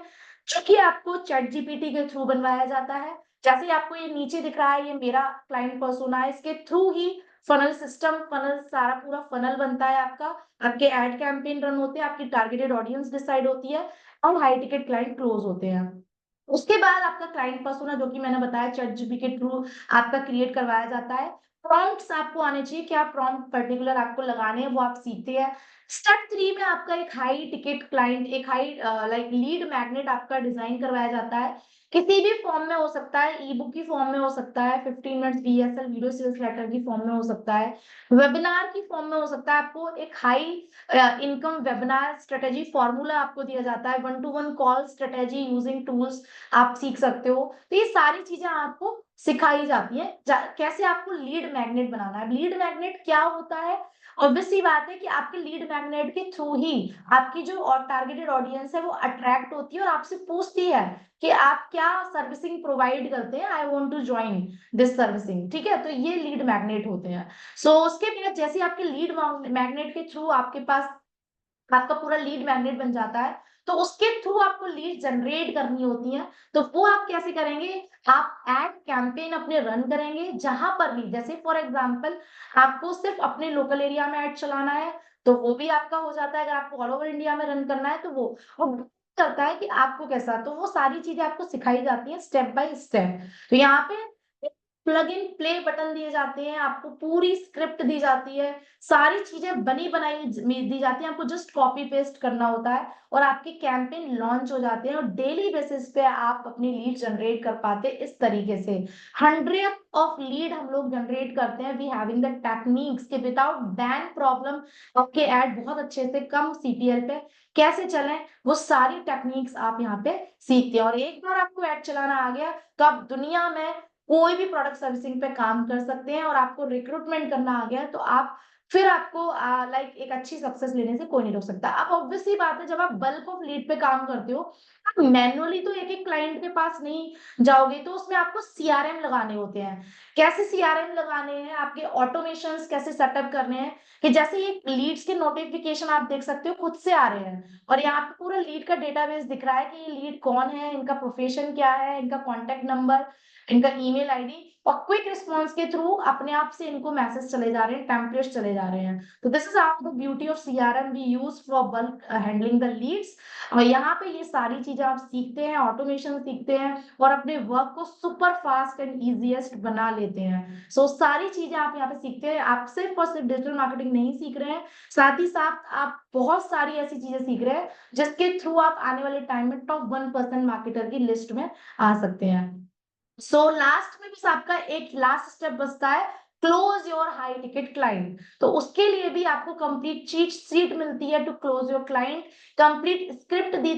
जो कि आपको चैट जीपीटी के थ्रू बनवाया जाता है। जैसे ही आपको ये नीचे दिख रहा है, ये मेरा क्लाइंट पर्सोना है, इसके थ्रू ही फनल सिस्टम, फनल सारा पूरा फनल बनता है आपका, आपके एड कैंपेन रन होते हैं, आपकी टारगेटेड ऑडियंस डिसाइड होती है और हाई टिकट क्लाइंट क्लोज होते हैं। उसके बाद आपका क्लाइंट पर्सोना जो कि मैंने बताया चैट जीपीटी के थ्रू आपका क्रिएट करवाया जाता है। प्रॉम्प्ट्स आपको आने चाहिए, क्या प्रॉम्प्ट पर्टिकुलर आपको लगाने हैं वो आप सीखते हैं। स्टेप 3 में आपका एक हाई टिकट क्लाइंट, एक हाई लाइक लीड मैग्नेट आपका डिजाइन करवाया जाता है। किसी भी फॉर्म में हो सकता है, ई बुक की फॉर्म में हो सकता है, 15 minutes VSL video sales letter की फॉर्म में हो सकता है, वेबिनार की फॉर्म में हो सकता है। आपको एक high income webinar strategy formula आपको दिया जाता है, 1-to-1 call strategy using tools आप सीख सकते हो। तो ये सारी चीजें आपको सिखाई जाती है कैसे आपको लीड मैग्नेट बनाना है। लीड मैग्नेट क्या होता है? ऑब्वियस सी बात है कि आपके लीड मैग्नेट के थ्रू ही आपकी जो और टारगेटेड ऑडियंस है वो अट्रैक्ट होती है और आपसे पूछती है कि आप क्या सर्विसिंग प्रोवाइड करते हैं, I want to join this servicing. ठीक है, तो ये लीड मैग्नेट होते हैं। सो उसके बाद जैसे आपके लीड मैग्नेट के थ्रू आपके पास आपका पूरा लीड मैग्नेट बन जाता है, तो उसके थ्रू आपको लीड जनरेट करनी होती है। तो वो आप कैसे करेंगे? आप एड कैंपेन अपने रन करेंगे जहां पर भी, जैसे फॉर एग्जांपल आपको सिर्फ अपने लोकल एरिया में एड चलाना है तो वो भी आपका हो जाता है। अगर आपको ऑल ओवर इंडिया में रन करना है तो वो और करता है कि आपको कैसा, तो वो सारी चीजें आपको सिखाई जाती हैं स्टेप बाय स्टेप। तो यहाँ पे प्लग इन प्ले बटन दिए जाते हैं, आपको पूरी स्क्रिप्ट दी जाती है, सारी चीजें बनी बनाई दी जाती हैं, आपको जस्ट कॉपी पेस्ट करना होता है और आपके कैंपेन लॉन्च हो जाते हैं और डेली बेसिस पे आप अपनी लीड जनरेट कर पाते हैं। इस तरीके से 100 ऑफ लीड हम लोग जनरेट करते हैं। वी हैविंग द टेक्निक्स के विदाउट बैन प्रॉब्लम आपके ऐड बहुत अच्छे से कम CPL पे कैसे चलें, वो सारी टेक्निक्स आप यहाँ पे सीखते हैं। और एक बार आपको ऐड चलाना आ गया तो आप दुनिया में कोई भी प्रोडक्ट सर्विसिंग पे काम कर सकते हैं और आपको रिक्रूटमेंट करना आ गया तो आप फिर आपको लाइक एक अच्छी सक्सेस लेने से कोई नहीं रोक सकता। अब ऑब्वियसली बात है, जब आप बल्क ऑफ लीड पे काम करते हो आप मैनुअली तो एक एक क्लाइंट के पास नहीं जाओगे, तो उसमें आपको CRM लगाने होते हैं। कैसे CRM लगाने हैं, आपके ऑटोमेशन कैसे सेटअप करने हैं कि जैसे ये लीड्स के नोटिफिकेशन आप देख सकते हो खुद से आ रहे हैं और यहाँ पे पूरा लीड का डेटाबेस दिख रहा है कि ये लीड कौन है, इनका प्रोफेशन क्या है, इनका कॉन्टेक्ट नंबर, इनका ईमेल आईडी, और क्विक रिस्पॉन्स के थ्रू अपने आप से इनको मैसेज चले जा रहे हैं, टेम्पलेट्स चले जा रहे हैं। तो this is how the beauty of CRM we use for bulk handling the leads. और यहाँ पे ये सारी चीजें आप सीखते हैं, ऑटोमेशन सीखते हैं और अपने वर्क को सुपर फास्ट एंड ईजीएस्ट बना लेते हैं। सो सारी चीजें आप यहाँ पे सीखते हैं। आप सिर्फ और सिर्फ डिजिटल मार्केटिंग नहीं सीख रहे हैं, साथ ही साथ आप बहुत सारी ऐसी चीजें सीख रहे हैं जिसके थ्रू आप आने वाले टाइम में टॉप 1% मार्केटर की लिस्ट में आ सकते हैं। सो लास्ट में बस आपका एक लास्ट स्टेप बचता है, close your high ticket client. तो उसके लिए भी आपको कंप्लीट चीट शीट मिलती है to close your client, complete script दी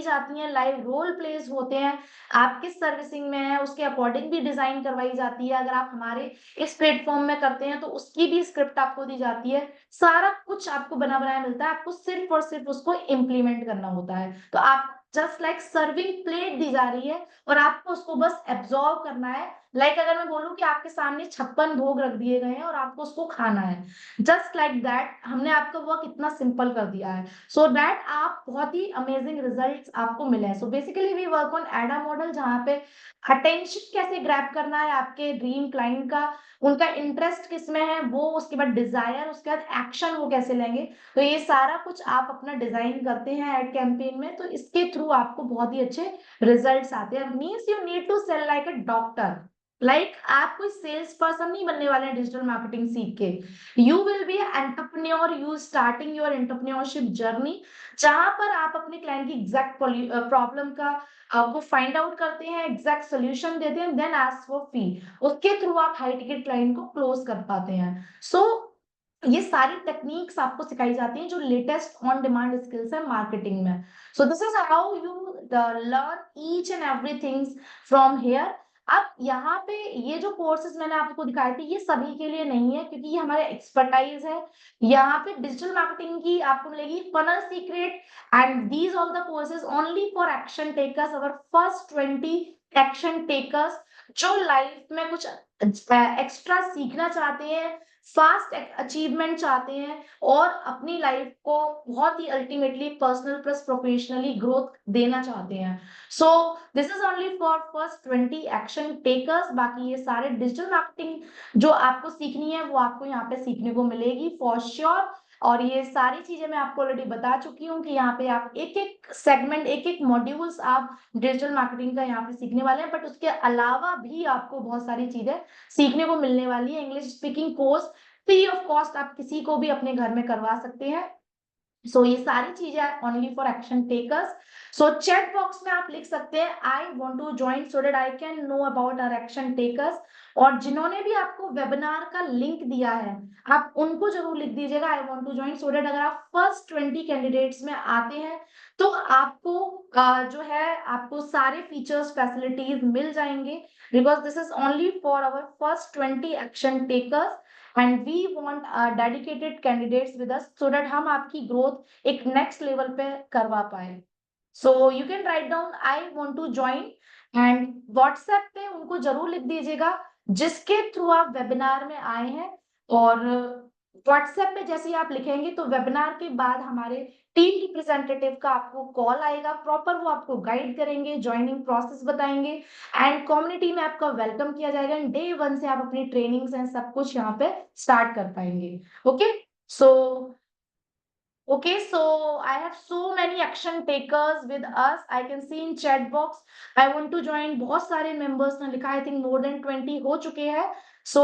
जाती है, लाइव रोल प्लेस होते हैं, आप किस सर्विसिंग में है उसके अकॉर्डिंग भी डिजाइन करवाई जाती है। अगर आप हमारे इस प्लेटफॉर्म में करते हैं तो उसकी भी स्क्रिप्ट आपको दी जाती है। सारा कुछ आपको बना बनाया मिलता है, आपको सिर्फ और सिर्फ उसको इम्प्लीमेंट करना होता है। तो आप जस्ट लाइक सर्विंग प्लेट दी जा रही है और आपको उसको बस एब्जॉर्व करना है। अगर मैं बोलूं कि आपके सामने 56 भोग रख दिए गए हैं और आपको उसको खाना है, जस्ट लाइक दैट हमने आपका वर्क इतना सिंपल कर दिया है सो दैट आप बहुत ही अमेजिंग रिजल्ट्स आपको मिले। So basically we work on AIDA model, जहाँ पे अटेंशन कैसे ग्रैब करना है आपके ड्रीम क्लाइंट का, उनका इंटरेस्ट किस में है वो, उसके बाद डिजायर, उसके बाद एक्शन वो कैसे लेंगे। तो ये सारा कुछ आप अपना डिजाइन करते हैं एड कैंपेन में, तो इसके थ्रू आपको बहुत ही अच्छे रिजल्ट्स आते हैं। Means you need to sell like a doctor. आप कोई सेल्स पर्सन नहीं बनने वाले हैं डिजिटल मार्केटिंग सीख के। You will B entrepreneur, you starting your entrepreneurship journey, जहां पर आप अपने क्लाइंट की एग्जैक्ट प्रॉब्लम का वो फाइंड आउट करते हैं, एग्जैक्ट सोल्यूशन देते हैं, देन आस्क फॉर फी। उसके थ्रू आप हाई टिकट क्लाइंट को क्लोज कर पाते हैं। सो ये सारी टेक्निक्स आपको सिखाई जाती हैं जो लेटेस्ट ऑन डिमांड स्किल्स है मार्केटिंग में। सो this is how you learn each and everything from here. अब यहाँ पे ये जो कोर्सेज मैंने आपको दिखाए थे ये सभी के लिए नहीं है, क्योंकि ये हमारे एक्सपर्टाइज है। यहाँ पे डिजिटल मार्केटिंग की आपको मिलेगी funnel secret, and these all the courses only for action takers, our first 20 action takers जो लाइफ में कुछ एक्स्ट्रा सीखना चाहते हैं, फास्ट अचीवमेंट चाहते हैं और अपनी लाइफ को बहुत ही ultimately personal plus professionally growth देना चाहते हैं। So this is only for first 20 action takers. बाकी ये सारे डिजिटल मार्केटिंग जो आपको सीखनी है वो आपको यहाँ पे सीखने को मिलेगी फॉर श्योर। और ये सारी चीजें मैं आपको ऑलरेडी बता चुकी हूँ कि यहाँ पे आप एक एक सेगमेंट, एक एक मॉड्यूल्स आप डिजिटल मार्केटिंग का यहाँ पे सीखने वाले हैं, बट उसके अलावा भी आपको बहुत सारी चीजें सीखने को मिलने वाली है। English speaking course free of cost आप किसी को भी अपने घर में करवा सकते हैं। सो ये सारी चीजें only for action takers. So chat box में आप लिख सकते हैं I want to join so that I can know about our action takers. और जिन्होंने भी आपको वेबिनार का लिंक दिया है आप उनको जरूर लिख दीजिएगा I want to join, so that अगर आप फर्स्ट 20 कैंडिडेट्स में आते हैं तो आपको जो है आपको सारे फीचर्स फैसिलिटीज मिल जाएंगे, because this is only for our first 20 action takers and we want dedicated candidates with us so that हम आपकी ग्रोथ एक नेक्स्ट लेवल पे करवा पाए। So you can write down I want to join and WhatsApp पे उनको जरूर लिख दीजिएगा जिसके थ्रू आप वेबिनार में आए हैं। और व्हाट्सएप पे जैसे ही आप लिखेंगे तो वेबिनार के बाद हमारे टीम रिप्रेजेंटेटिव का आपको कॉल आएगा, प्रॉपर वो आपको गाइड करेंगे, ज्वाइनिंग प्रोसेस बताएंगे एंड कम्युनिटी में आपका वेलकम किया जाएगा एंड डे 1 से आप अपनी ट्रेनिंग्स एंड सब कुछ यहाँ पे स्टार्ट कर पाएंगे। Okay so I have so many action takers with us. I can see in chat box. I want to join. बहुत सारे members ने लिखा, I think more than 20 हो चुके हैं। So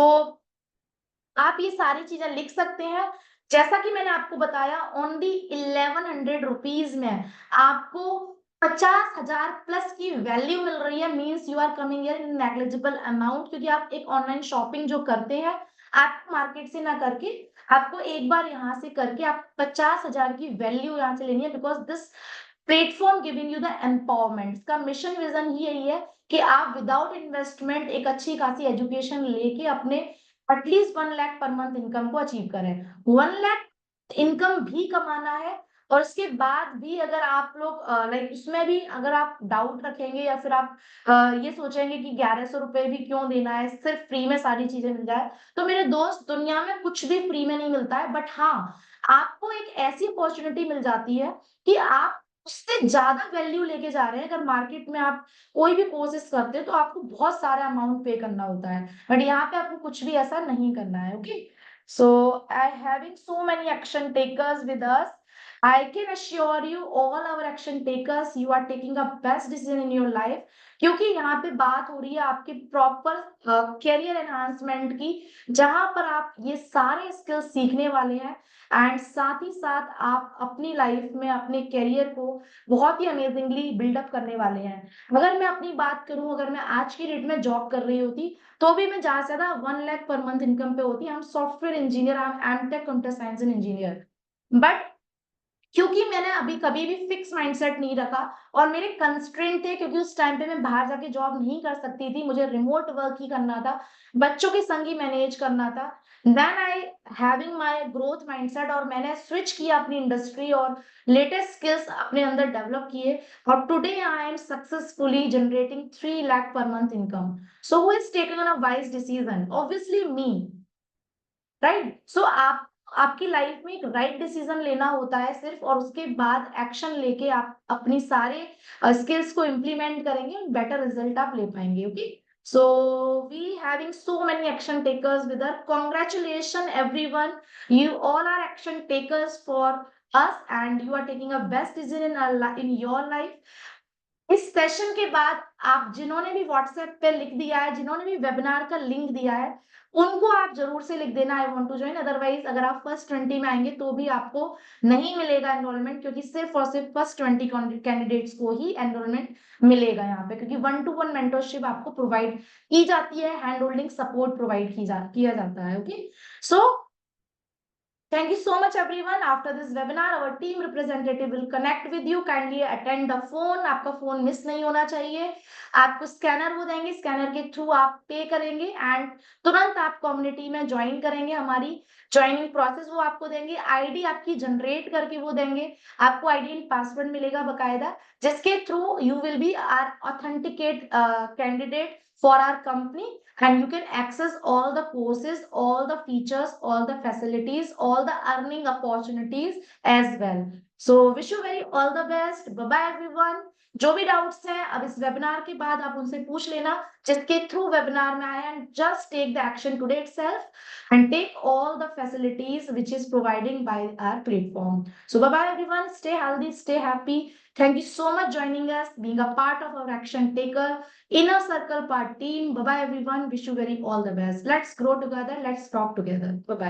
आप ये सारी चीजें लिख सकते हैं। जैसा कि मैंने आपको बताया ओनली 1100 रुपीज में आपको 50,000 प्लस की वैल्यू मिल रही है। Means you are coming here in negligible amount, क्योंकि आप एक ऑनलाइन शॉपिंग जो करते हैं आप मार्केट से ना करके आपको एक बार यहाँ से करके आप 50,000 की वैल्यू यहाँ से लेनी है। Because this platform giving you the empowerment का मिशन विजन ही यही है कि आप विदाउट इन्वेस्टमेंट एक अच्छी खासी एजुकेशन लेके अपने at least 1 lakh per month income को अचीव करें। 1 लाख इनकम भी कमाना है और उसके बाद भी अगर आप लोग उसमें भी अगर आप डाउट रखेंगे या फिर आप ये सोचेंगे कि 1100 रुपए भी क्यों देना है, सिर्फ फ्री में सारी चीजें मिल जाए, तो मेरे दोस्त दुनिया में कुछ भी फ्री में नहीं मिलता है। बट हाँ, आपको एक ऐसी अपॉर्चुनिटी मिल जाती है कि आप उससे ज्यादा वैल्यू लेके जा रहे हैं। अगर मार्केट में आप कोई भी कोर्सेस करते हैं तो आपको बहुत सारा अमाउंट पे करना होता है, बट यहाँ पे आपको कुछ भी ऐसा नहीं करना है। Okay so I having so many action takers with us I can assure you all our action takers, you are taking a best decision in your life, क्योंकि यहाँ पे बात हो रही है आपके प्रॉपर करियर एनहांसमेंट की, जहां पर आप ये सारे स्किल्स सीखने वाले हैं एंड साथ ही साथ आप अपनी लाइफ में अपने करियर को बहुत ही अमेजिंगली बिल्डअप करने वाले हैं। अगर मैं अपनी बात करूं, अगर मैं आज की डेट में जॉब कर रही होती तो भी मैं ज्यादा से ज्यादा 1 लाख पर मंथ इनकम पे होती। हम सॉफ्टवेयर इंजीनियर, हम MTech computer science and engineer, but क्योंकि मैंने अभी कभी भी फिक्स माइंडसेट नहीं रखा और मेरे कंस्ट्रेंट थे, क्योंकि उस टाइम पे मैं बाहर जाके जॉब नहीं कर सकती थी, मुझे रिमोट वर्क ही करना था, बच्चों के संग ही मैनेज करना था। Then I having my growth mindset और मैंने स्विच किया अपनी इंडस्ट्री और लेटेस्ट स्किल्स अपने अंदर डेवलप किए और today I am successfully generating 3 lakh per month income. So who is taking a wise decision? Obviously me, right? So आप आपकी लाइफ में एक राइट डिसीजन लेना होता है सिर्फ, और उसके बाद एक्शन लेके आप अपनी सारे स्किल्स को इम्प्लीमेंट करेंगे और बेटर रिजल्ट आप ले पाएंगे। Okay, so we having so many action takers with us. Congratulations everyone, you all are action takers for us and you are taking a best decision in in your life. इस सेशन के बाद आप जिन्होंने भी व्हाट्सएप पे लिख दिया है, जिन्होंने भी वेबिनार का लिंक दिया है, उनको आप जरूर से लिख देना I want to join. Otherwise अगर आप फर्स्ट 20 में आएंगे तो भी आपको नहीं मिलेगा एनरोलमेंट, क्योंकि सिर्फ और सिर्फ फर्स्ट 20 कैंडिडेट्स को ही एनरोलमेंट मिलेगा यहाँ पे, क्योंकि 1-to-1 मेंटरशिप आपको प्रोवाइड की जाती है, हैंड होल्डिंग सपोर्ट प्रोवाइड किया जाता है। Okay, so thank you so much everyone. After this webinar, our team representative will connect with you. Kindly attend the phone. आपका फोन मिस नहीं होना चाहिए। आपको स्कैनर वो देंगे, स्कैनर के थ्रू आप पे करेंगे एंड तुरंत आप कम्युनिटी में ज्वाइन करेंगे। हमारी ज्वाइनिंग प्रोसेस वो आपको देंगे, आईडी आपकी जनरेट करके वो देंगे। आपको आईडी एंड पासवर्ड मिलेगा बकायदा, जिसके through you will be are authenticate candidate for our company and you can access all the courses, all the features, all the facilities, all the earning opportunities as well. So wish you very all the best. Bye bye everyone. जो भी डाउट्स हैं अब इस वेबिनार के बाद आप उनसे पूछ लेना, जिसके थ्रू वेबिनार में आए, and just take the action today itself and take all the facilities which is providing by our platform. So bye bye everyone, stay healthy, stay happy. Thank you so much joining us, being a part of our action taker inner circle part team. Bye bye everyone, wish you very all the best. Let's grow together, let's talk together. Bye bye.